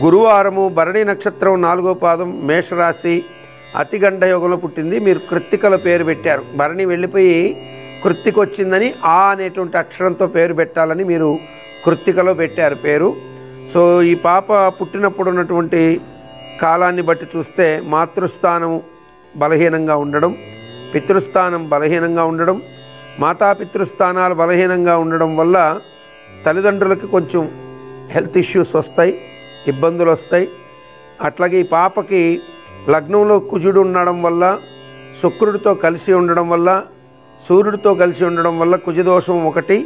గురువారము భరణి నక్షత్రం 4వ పాదం మేషరాశి అతిగండ యోగంలో పుట్టింది. మీరు కృత్తికలో పేరు పెట్టారు. భరణి వెళ్ళిపోయి కృత్తిక వచ్చిందని ఆ అనేటువంటి అక్షరంతో పేరు పెట్టాలని మీరు కృత్తికలో పెట్టారు పేరు. సో ఈ పాప పుట్టినప్పుడు ఉన్నటువంటి కాలాన్ని బట్టి చూస్తే మాతృస్థానం బలహీనంగా ఉండడం, పితృస్థానం బలహీనంగా ఉండడం, మాతాపితృస్థానాలు బలహీనంగా ఉండడం వల్ల తల్లిదండ్రులకి కొంచెం హెల్త్ ఇష్యూస్ వస్తాయి, ఇబ్బందులు వస్తాయి. అట్లాగే ఈ పాపకి లగ్నంలో కుజుడు ఉండడం వల్ల, శుక్రుడితో కలిసి ఉండడం వల్ల, సూర్యుడితో కలిసి ఉండడం వల్ల కుజదోషం ఒకటి.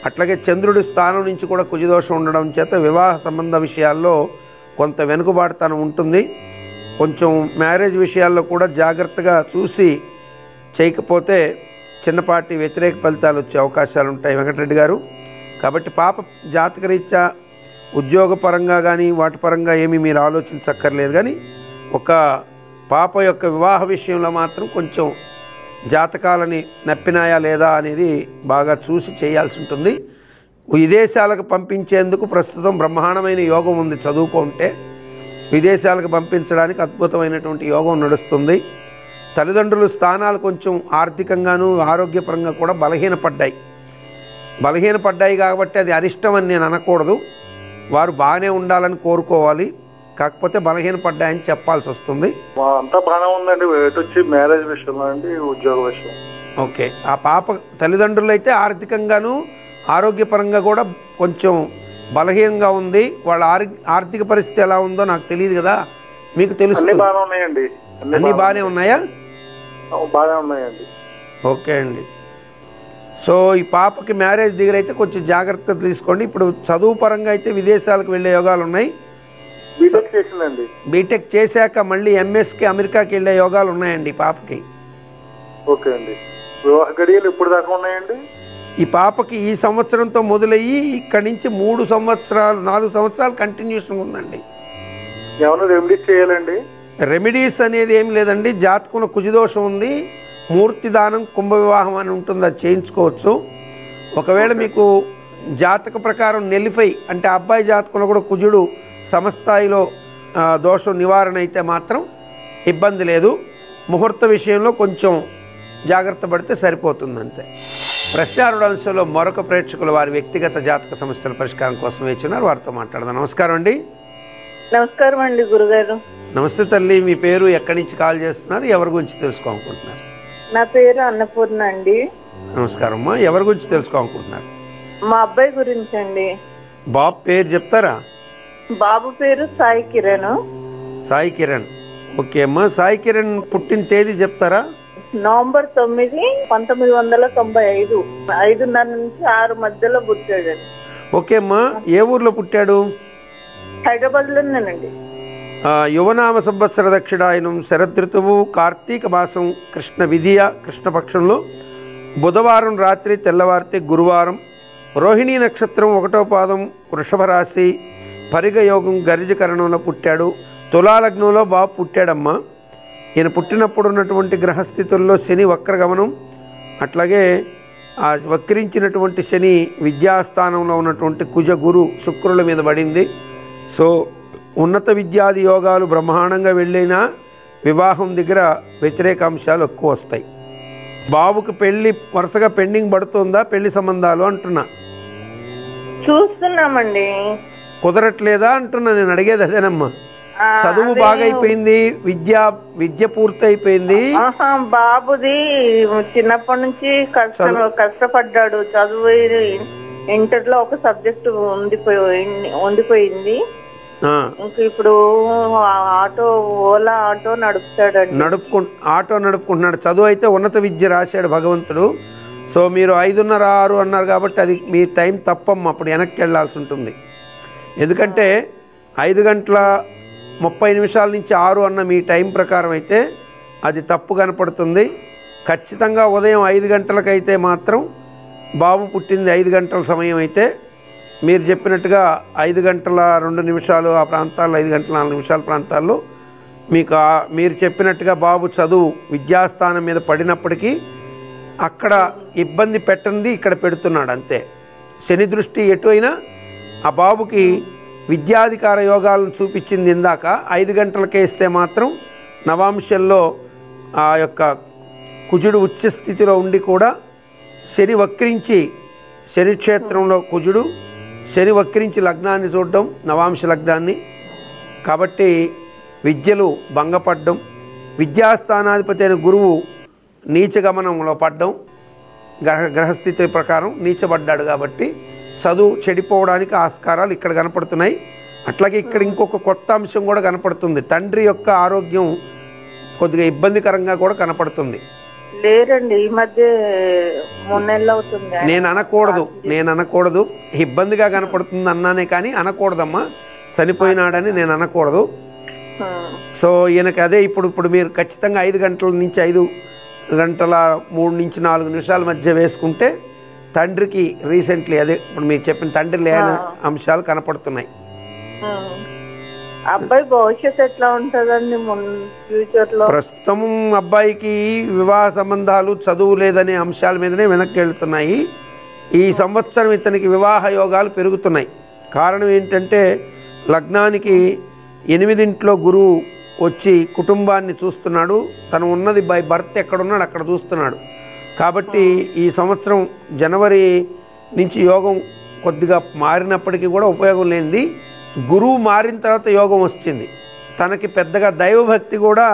అట్లాగే చంద్రుడి స్థానం నుంచి కూడా కుజదోషం ఉండడం చేత వివాహ సంబంధ విషయాల్లో కొంత వెనుకబాటుతనం ఉంటుంది. కొంచెం మ్యారేజ్ విషయాల్లో కూడా జాగ్రత్తగా చూసి చేయకపోతే చిన్నపాటి వ్యతిరేక ఫలితాలు వచ్చే అవకాశాలు ఉంటాయి వెంకటరెడ్డి గారు. కాబట్టి పాప జాతకరీత్యా ఉద్యోగపరంగా కానీ వాటి పరంగా ఏమీ మీరు ఆలోచించక్కర్లేదు. కానీ ఒక పాప యొక్క వివాహ విషయంలో మాత్రం కొంచెం జాతకాలని నప్పినాయా లేదా అనేది బాగా చూసి చేయాల్సి ఉంటుంది. విదేశాలకు పంపించేందుకు ప్రస్తుతం బ్రహ్మాండమైన యోగం ఉంది. చదువుకుంటే విదేశాలకు పంపించడానికి అద్భుతమైనటువంటి యోగం నడుస్తుంది. తల్లిదండ్రుల స్థానాలు కొంచెం ఆర్థికంగాను ఆరోగ్యపరంగా కూడా బలహీనపడ్డాయి కాబట్టి అది అరిష్టం అని నేను అనకూడదు. వారు బాగానే ఉండాలని కోరుకోవాలి. కాకపోతే బలహీనపడ్డాయని చెప్పాల్సి వస్తుంది. అంతా బాగానే ఉందండి. వేటు వచ్చి మ్యారేజ్ విషయంలో అండి, ఉద్యోగ విషయం. ఓకే. ఆ పాప తల్లిదండ్రులు అయితే ఆర్థికంగాను ఆరోగ్యపరంగా కూడా కొంచెం బలహీనంగా ఉంది. వాళ్ళ ఆర్థిక పరిస్థితి ఎలా ఉందో నాకు తెలియదు కదా, మీకు తెలుస్తుంది. అన్ని బాగానే ఉన్నాయండి. అన్నీ బాగానే ఉన్నాయా? బాగానే ఉన్నాయండి. ఓకే అండి. సో ఈ పాపకి మ్యారేజ్ దగ్గర అయితే కొంచెం జాగ్రత్తలు తీసుకోండి. ఇప్పుడు చదువు పరంగా అయితే విదేశాలకు వెళ్ళే యోగాలు ఉన్నాయి. బీటెక్ చేసిందండి. బీటెక్ చేశాక మళ్ళీ ఎంఎస్కి అమెరికాకి వెళ్ళే యోగాలు ఉన్నాయండి ఈ పాపకి. ఓకే అండి. వివాహ గడియలు ఎప్పుడు దాకా ఉన్నాయండి? ఈ పాపకి ఈ సంవత్సరంతో మొదలయ్యి ఇక్కడి నుంచి 3 సంవత్సరాలు 4 సంవత్సరాలు కంటిన్యూషన్ ఉందండి. ఏమైనా రెమెడీస్ చేయాలండి? రెమెడీస్ అనేది ఏం లేదండి. జాతకంలో కుజదోషం ఉంది, మూర్తి దానం కుంభ వివాహం అని ఉంటుంది, అది చేయించుకోవచ్చు. ఒకవేళ మీకు జాతక ప్రకారం నెల్లిఫై అంటే అబ్బాయి జాతకంలో కూడా కుజుడు సమస్థాయిలో దోషం నివారణ అయితే మాత్రం ఇబ్బంది లేదు. ముహూర్త విషయంలో కొంచెం జాగ్రత్త పడితే సరిపోతుంది అంతే. ప్రశ్నారుడు అంశంలో మరొక ప్రేక్షకులు వారి వ్యక్తిగత జాతక సమస్యల పరిష్కారం కోసం వేచున్నారు, వారితో మాట్లాడదాం. నమస్కారం అండి. నమస్కారం అండి గురుగారు. నమస్తే తల్లి, మీ పేరు, ఎక్కడి నుంచి కాల్ చేస్తున్నారు, ఎవరి గురించి తెలుసుకోవాలనుకుంటున్నారు? నా పేరు అన్నపూర్ణ అండి. నమస్కారం అమ్మా, ఎవరి గురించి తెలుసుకోవాలనుకుంటున్నారు? మా అబ్బాయి గురించి అండి. బాబు పేరు చెప్తారా? బాబు పేరు సాయి కిరణ్. సాయి కిరణ్. ఓకే అమ్మా, సాయి కిరణ్ పుట్టిన తేదీ చెప్తారా? నవంబర్ 9, 1995, 5:30 నుంచి 6 మధ్యలో పుట్టాడండి. ఓకే అమ్మా, ఏ ఊర్లో పుట్టాడు? హైదరాబాద్ లోనేనండి. యువనామ సంవత్సర దక్షిణాయనం, శరదృతువు, కార్తీక మాసం, కృష్ణ విధియ కృష్ణపక్షంలో బుధవారం రాత్రి తెల్లవారితే గురువారం, రోహిణీ నక్షత్రం 1వ పాదం, వృషభ రాశి, పరిగ యోగం గరిజకరణంలో పుట్టాడు. తులాలగ్నంలో బాబు పుట్టాడమ్మా. ఈయన పుట్టినప్పుడు ఉన్నటువంటి గ్రహస్థితుల్లో శని వక్రగమనం, అట్లాగే ఆ వక్రించినటువంటి శని విద్యాస్థానంలో ఉన్నటువంటి కుజ గురు శుక్రుల మీద పడింది. సో ఉన్నత విద్యాది యోగాలు బ్రహ్మాండంగా వెళ్ళినా వివాహం దగ్గర వ్యతిరేక అంశాలు ఎక్కువ వస్తాయి. బాబుకి పెళ్ళి వరుసగా పెండింగ్ పడుతుందా పెళ్లి సంబంధాలు అంటున్నా? చూస్తున్నామండి. కుదరట్లేదా అంటున్నా, నేను అడిగేది అదేనమ్మా. చదువు బాగా అయిపోయింది, విద్య పూర్తి అయిపోయింది. బాబుది చిన్నప్పటి నుంచి కష్టపడ్డాడు. చదువు ఇంటర్లో ఒక సబ్జెక్ట్ ఉండిపోయింది. ఇంకా ఇప్పుడు ఓలా ఆటో నడుపుతాడండి. ఆటో నడుపుకుంటున్నాడు. చదువు అయితే ఉన్నత విద్య రాశాడు భగవంతుడు. సో మీరు 5:30, 6 అన్నారు కాబట్టి అది మీ టైం తప్పమ్మా, అప్పుడు వెనక్కి వెళ్ళాల్సి ఉంటుంది. ఎందుకంటే 5:30 నుంచి 6 అన్న మీ టైం ప్రకారం అయితే అది తప్పు కనపడుతుంది. ఖచ్చితంగా ఉదయం 5 గంటలకైతే మాత్రం బాబు పుట్టింది 5 గంటల సమయం అయితే మీరు చెప్పినట్టుగా 5:02 ఆ ప్రాంతాల్లో, 5:04 ప్రాంతాల్లో మీకు మీరు చెప్పినట్టుగా బాబు చదువు విద్యాస్థానం మీద పడినప్పటికీ అక్కడ ఇబ్బంది పెట్టండి, ఇక్కడ పెడుతున్నాడు అంతే. శని దృష్టి ఎటు అయినా ఆ బాబుకి విద్యాధికార యోగాలను చూపించింది. ఇందాక 5 గంటలకే ఇస్తే మాత్రం నవాంశంలో ఆ యొక్క కుజుడు ఉచ్చ స్థితిలో ఉండి కూడా శని వక్రించి, శని క్షేత్రంలో కుజుడు శని వక్రించి లగ్నాన్ని చూడడం, నవాంశ లగ్నాన్ని. కాబట్టి విద్యలు భంగపడడం, విద్యాస్థానాధిపతి అయిన గురువు నీచగమనంలో పడ్డం, గ్రహస్థితి ప్రకారం నీచబడ్డాడు కాబట్టి చదువు చెడిపోవడానికి ఆస్కారాలు ఇక్కడ కనపడుతున్నాయి. అట్లాగే ఇక్కడ ఇంకొక కొత్త అంశం కూడా కనపడుతుంది. తండ్రి యొక్క ఆరోగ్యం కొద్దిగా ఇబ్బందికరంగా కూడా కనపడుతుంది. లేరండి, ఈ మధ్య 3 నెలలు అవుతుంది. నేను అనకూడదు, ఇబ్బందిగా కనపడుతుంది అన్నానే కానీ అనకూడదమ్మా. చనిపోయినాడని నేను అనకూడదు. సో ఈయనకి అదే ఇప్పుడు మీరు ఖచ్చితంగా 5 గంటల నుంచి 5:03 నుంచి 4 నిమిషాల మధ్య వేసుకుంటే తండ్రికి రీసెంట్లీ అదే ఇప్పుడు మీరు చెప్పిన తండ్రి లేని అంశాలు కనపడుతున్నాయి. అబ్బాయి భవిష్యత్తు ఎట్లా ఉంటుందండి ఫ్యూచర్లో? ప్రస్తుతం అబ్బాయికి వివాహ సంబంధాలు, చదువు లేదనే అంశాల మీదనే వెనక్కి వెళ్తున్నాయి. ఈ సంవత్సరం ఇతనికి వివాహ యోగాలు పెరుగుతున్నాయి. కారణం ఏంటంటే లగ్నానికి 8వ గురువు వచ్చి కుటుంబాన్ని చూస్తున్నాడు. తను ఉన్నది బై బర్త్ ఎక్కడున్నాడు అక్కడ చూస్తున్నాడు. కాబట్టి ఈ సంవత్సరం జనవరి నుంచి యోగం కొద్దిగా మారినప్పటికీ కూడా ఉపయోగం లేనిది. గురువు మారిన తర్వాత యోగం వచ్చింది. తనకి పెద్దగా దైవభక్తి కూడా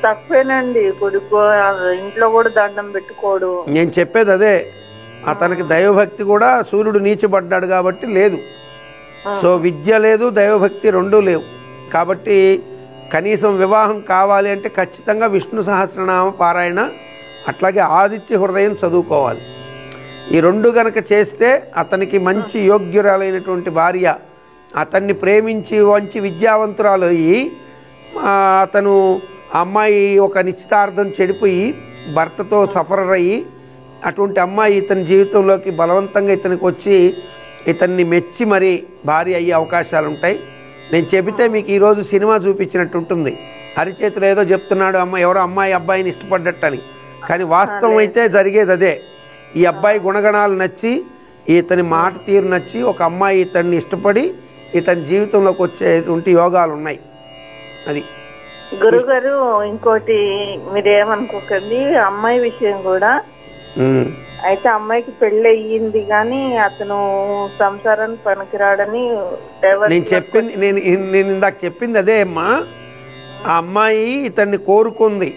తక్కువేనండి. కొడుకు ఇంట్లో కూడా దండం పెట్టుకోడు. నేను చెప్పేది అదే, అతనికి దైవభక్తి కూడా సూర్యుడు నీచబడ్డాడు కాబట్టి లేదు. సో విద్య లేదు, దైవభక్తి రెండూ లేవు. కాబట్టి కనీసం వివాహం కావాలి అంటే ఖచ్చితంగా విష్ణు సహస్రనామ పారాయణ, అట్లాగే ఆదిత్య హృదయం చదువుకోవాలి. ఈ రెండు గనక చేస్తే అతనికి మంచి యోగ్యురాలైనటువంటి భార్య అతన్ని ప్రేమించి మంచి విద్యావంతురాలు అయ్యి, అతను అమ్మాయి ఒక నిశ్చితార్థం చెడిపోయి భర్తతో సఫర్ అయ్యి, అటువంటి అమ్మాయి ఇతని జీవితంలోకి బలవంతంగా ఇతనికి వచ్చి ఇతన్ని మెచ్చి మరీ భార్య అయ్యే అవకాశాలు ఉంటాయి. నేను చెబితే మీకు ఈరోజు సినిమా చూపించినట్టు ఉంటుంది. అరిచేతులు ఏదో చెప్తున్నాడు ఎవరో అమ్మాయి అబ్బాయిని ఇష్టపడ్డట్టని, కానీ వాస్తవం అయితే జరిగేది అదే. ఈ అబ్బాయి గుణగణాలు నచ్చి, ఇతని మాట తీరు నచ్చి ఒక అమ్మాయి ఇతన్ని ఇష్టపడి ఇతని జీవితంలోకి వచ్చేటువంటి యోగాలు ఉన్నాయి. అది గురుగారు. ఇంకోటి మీరేమనుకోకండి, అమ్మాయి విషయం కూడా అయితే అమ్మాయికి పెళ్లి అయ్యింది కానీ అతను సంసారానికి పనికిరాడని నేను ఇందాక చెప్పింది అదే అమ్మా. ఆ అమ్మాయి ఇతన్ని కోరుకుంది,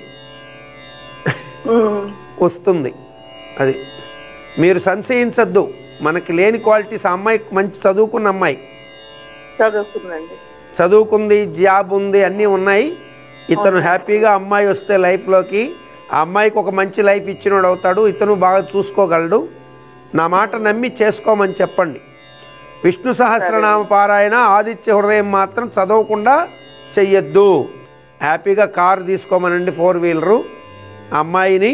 వస్తుంది. అది మీరు సంశయించద్దు. మనకి లేని క్వాలిటీస్. ఆ అమ్మాయి మంచి చదువుకున్న అమ్మాయి, చదువుకుంది, జాబ్ ఉంది, అన్నీ ఉన్నాయి. ఇతను హ్యాపీగా అమ్మాయి వస్తే లైఫ్లోకి ఆ అమ్మాయికి ఒక మంచి లైఫ్ ఇచ్చినోడు అవుతాడు. ఇతను బాగా చూసుకోగలడు. నా మాట నమ్మి చేసుకోమని చెప్పండి. విష్ణు సహస్రనామ పారాయణ, ఆదిత్య హృదయం మాత్రం చదవకుండా చెయ్యొద్దు. హ్యాపీగా కారు తీసుకోమనండి, 4 వీలరు. అమ్మాయిని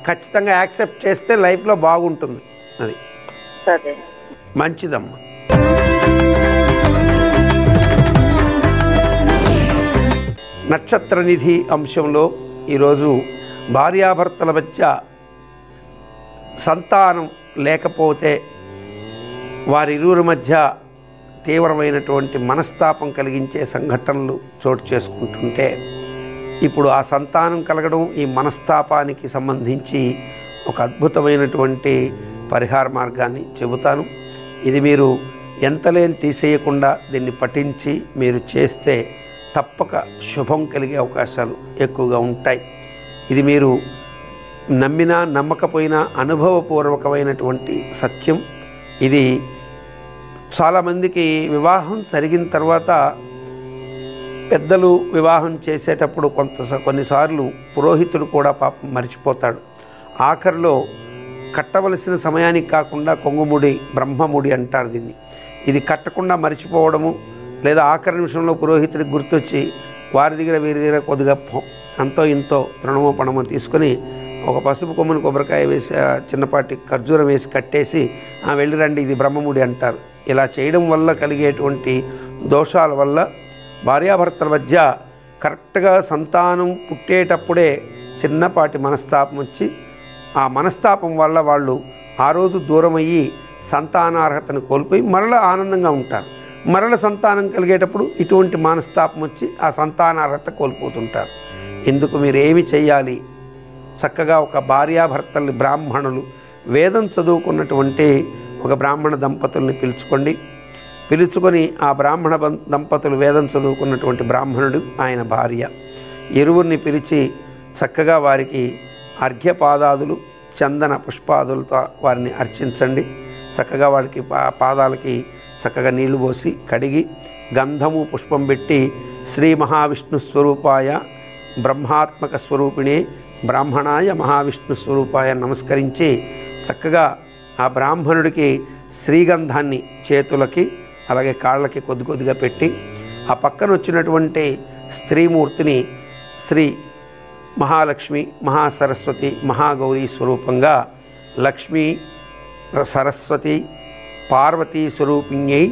ఖచ్చితంగా యాక్సెప్ట్ చేస్తే లైఫ్లో బాగుంటుంది. అది మంచిదమ్మా. నక్షత్ర నిధి అంశంలో ఈరోజు భార్యాభర్తల మధ్య సంతానం లేకపోతే వారిరువురి మధ్య తీవ్రమైనటువంటి మనస్తాపం కలిగించే సంఘటనలు చోటు చేసుకుంటుంటే, ఇప్పుడు ఆ సంతానం కలగడం, ఈ మనస్తాపానికి సంబంధించి ఒక అద్భుతమైనటువంటి పరిహార మార్గాన్ని చెబుతాను. ఇది మీరు ఎంతలేని తీసేయకుండా దీన్ని పఠించి మీరు చేస్తే తప్పక శుభం కలిగే అవకాశాలు ఎక్కువగా ఉంటాయి. ఇది మీరు నమ్మినా నమ్మకపోయినా అనుభవపూర్వకమైనటువంటి సత్యం. ఇది చాలామందికి వివాహం జరిగిన తర్వాత పెద్దలు వివాహం చేసేటప్పుడు కొన్నిసార్లు పురోహితుడు కూడా పాపం మర్చిపోతాడు. ఆఖరిలో కట్టవలసిన సమయానికి కాకుండా కొంగుముడి, బ్రహ్మముడి అంటారు దీన్ని. ఇది కట్టకుండా మర్చిపోవడము, లేదా ఆఖరి నిమిషంలో పురోహితుడికి గుర్తొచ్చి వారి దగ్గర వీరి దగ్గర కొద్దిగా అంతో ఇంతో తృణమో పణమో తీసుకొని ఒక పసుపు కొమ్ముని కొబ్బరికాయ వేసి చిన్నపాటి ఖర్జూరం వేసి కట్టేసి వెళ్ళిరండి, ఇది బ్రహ్మముడి అంటారు. ఇలా చేయడం వల్ల కలిగేటువంటి దోషాల వల్ల భార్యాభర్తల మధ్య కరెక్ట్గా సంతానం పుట్టేటప్పుడే చిన్నపాటి మనస్తాపం వచ్చి, ఆ మనస్తాపం వల్ల వాళ్ళు ఆ రోజు దూరమయ్యి సంతానార్హతను కోల్పోయి మరలా ఆనందంగా ఉంటారు. మరల సంతానం కలిగేటప్పుడు ఇటువంటి మనస్తాపం వచ్చి ఆ సంతానార్హత కోల్పోతుంటారు. ఇందుకు మీరు ఏమి చేయాలి? చక్కగా ఒక భార్యాభర్తల్ని, బ్రాహ్మణులు, వేదం చదువుకున్నటువంటి ఒక బ్రాహ్మణ దంపతుల్ని పిలుచుకొని ఆ బ్రాహ్మణ దంపతులు, వేదం చదువుకున్నటువంటి బ్రాహ్మణుడు, ఆయన భార్య, ఇరువురిని పిలిచి చక్కగా వారికి అర్ఘ్యపాదాదులు, చందన పుష్పాదులతో వారిని అర్చించండి. చక్కగా వారికి పాదాలకి చక్కగా నీళ్లు పోసి కడిగి గంధము పుష్పం పెట్టి శ్రీ మహావిష్ణు స్వరూపాయ బ్రహ్మాత్మక స్వరూపిణే బ్రాహ్మణాయ మహావిష్ణు స్వరూపాయ నమస్కరించి చక్కగా ఆ బ్రాహ్మణుడికి శ్రీగంధాన్ని చేతులకి అలాగే కాళ్ళకి కొద్దిగా పెట్టి ఆ పక్కన వచ్చినటువంటి స్త్రీమూర్తిని శ్రీ మహాలక్ష్మి, మహాసరస్వతి, మహాగౌరీ స్వరూపంగా లక్ష్మీ సరస్వతి పార్వతీ స్వరూపిణ్యై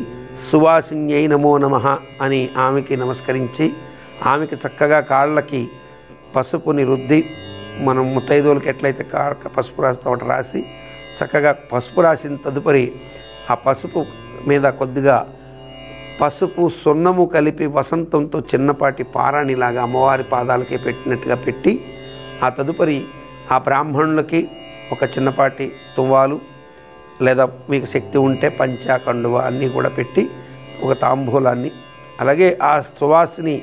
సువాసిన్యై నమో నమః అని ఆమెకి నమస్కరించి ఆమెకి చక్కగా కాళ్ళకి పసుపుని రుద్ది, మనం ముత్తైదువులకి ఎట్లయితే పసుపు రాస్తామట రాసి చక్కగా పసుపు రాసిన తదుపరి ఆ పసుపు మీద కొద్దిగా పసుపు సున్నము కలిపి వసంతంతో చిన్నపాటి పారాణిలాగా అమ్మవారి పాదాలకి పెట్టినట్టుగా పెట్టి ఆ తదుపరి ఆ బ్రాహ్మణులకి ఒక చిన్నపాటి తువ్వాలు లేదా మీకు శక్తి ఉంటే పంచా కండువ అన్నీ కూడా పెట్టి ఒక తాంబూలాన్ని, అలాగే ఆ సువాసిని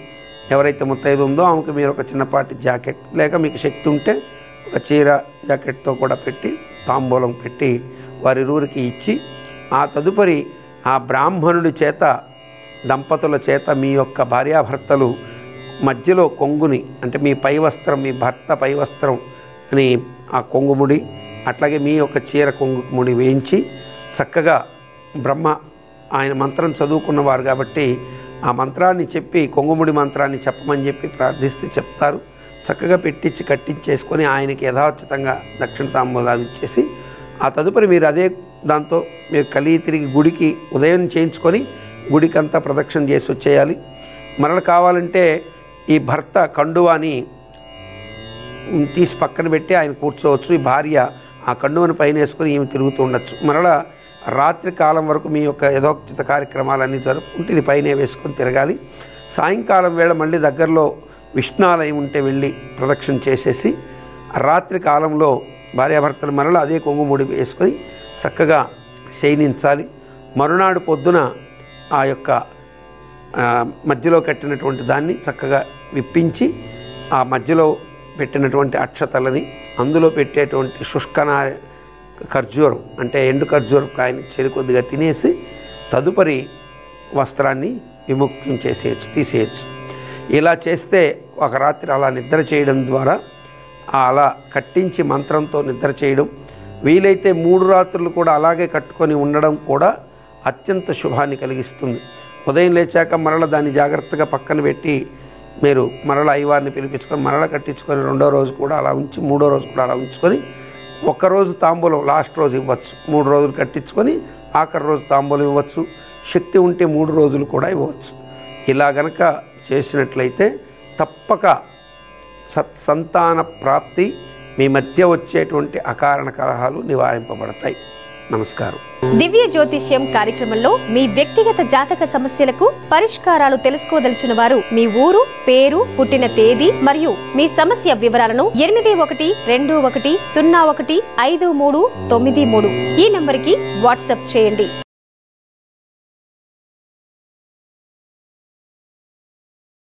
ఎవరైతే ముత్తైదు ఉందో ఆమెకు మీరు ఒక చిన్నపాటి జాకెట్ లేక మీకు శక్తి ఉంటే ఒక చీర జాకెట్తో కూడా పెట్టి తాంబూలం పెట్టి వారిరువురికి ఇచ్చి ఆ తదుపరి ఆ బ్రాహ్మణుడి చేత దంపతుల చేత మీ యొక్క భార్యాభర్తలు మధ్యలో కొంగుని అంటే మీ పై వస్త్రం మీ భర్త పై వస్త్రం అని ఆ కొంగుముడి అట్లాగే మీ యొక్క చీర కొంగుముడి వేయించి చక్కగా బ్రహ్మ ఆయన మంత్రం చదువుకున్నవారు కాబట్టి ఆ మంత్రాన్ని చెప్పి కొంగుముడి మంత్రాన్ని చెప్పమని చెప్పి ప్రార్థిస్తే చెప్తారు. చక్కగా పెట్టించి కట్టించేసుకొని ఆయనకి యథాచితంగా దక్షిణ తాంబూలాలు ఇచ్చేసి ఆ తదుపరి మీరు అదే దాంతో మీరు కలిగి తిరిగి గుడికి ఉదయం చేయించుకొని గుడికంతా ప్రదక్షిణ చేసి వచ్చేయాలి. మరల కావాలంటే ఈ భర్త కండువాని తీసి పక్కన పెట్టి ఆయన కూర్చోవచ్చు. ఈ భార్య ఆ కండువని పైన వేసుకొని ఈమె తిరుగుతూ ఉండొచ్చు. మరలా రాత్రి కాలం వరకు మీ యొక్క యథోచిత కార్యక్రమాలన్నీ జరుపుకుంటే ఇది పైన వేసుకొని తిరగాలి. సాయంకాలం వేళ మళ్ళీ దగ్గరలో విష్ణాలయం ఉంటే వెళ్ళి ప్రదక్షిణ చేసేసి రాత్రి కాలంలో భార్యాభర్తలు మరలా అదే కొంగుముడి వేసుకొని చక్కగా శయనించాలి. మరునాడు పొద్దున ఆ యొక్క మధ్యలో కట్టినటువంటి దాన్ని చక్కగా విప్పించి ఆ మధ్యలో పెట్టినటువంటి అక్షతలని అందులో పెట్టేటువంటి శుష్కనార ఖర్జూరం అంటే ఎండు ఖర్జూరం కాయని చెరి కొద్దిగా తినేసి తదుపరి వస్త్రాన్ని విముక్తం చేసేయచ్చు, తీసేయచ్చు. ఇలా చేస్తే ఒక రాత్రి అలా నిద్ర చేయడం ద్వారా అలా కట్టించి మంత్రంతో నిద్ర చేయడం, వీలైతే 3 రాత్రులు కూడా అలాగే కట్టుకొని ఉండడం కూడా అత్యంత శుభాన్ని కలిగిస్తుంది. ఉదయం లేచాక మరల దాన్ని జాగ్రత్తగా పక్కన పెట్టి మీరు మరల అయ్యవారిని పిలిపించుకొని మరల కట్టించుకొని 2వ రోజు కూడా అలా ఉంచి 3వ రోజు కూడా అలా ఉంచుకొని ఒక్కరోజు తాంబూలం లాస్ట్ రోజు ఇవ్వచ్చు. 3 రోజులు కట్టించుకొని ఆఖరి రోజు తాంబూలం ఇవ్వచ్చు. శక్తి ఉంటే 3 రోజులు కూడా ఇవ్వచ్చు. ఇలా గనక చేసినట్లయితే తప్పక సత్సంతాన ప్రాప్తి, మీ మధ్య వచ్చేటువంటి అకారణ కలహాలు నివారింపబడతాయి. నమస్కారం. దివ్య జ్యోతిష్యం కార్యక్రమంలో మీ వ్యక్తిగత జాతక సమస్యలకు పరిష్కారాలు తెలుసుకోదలిచిన వారు మీ ఊరు, పేరు, పుట్టిన తేదీ మరియు మీ సమస్య వివరాలను 8121015393 ఈ నంబర్కి వాట్సాప్ చేయండి.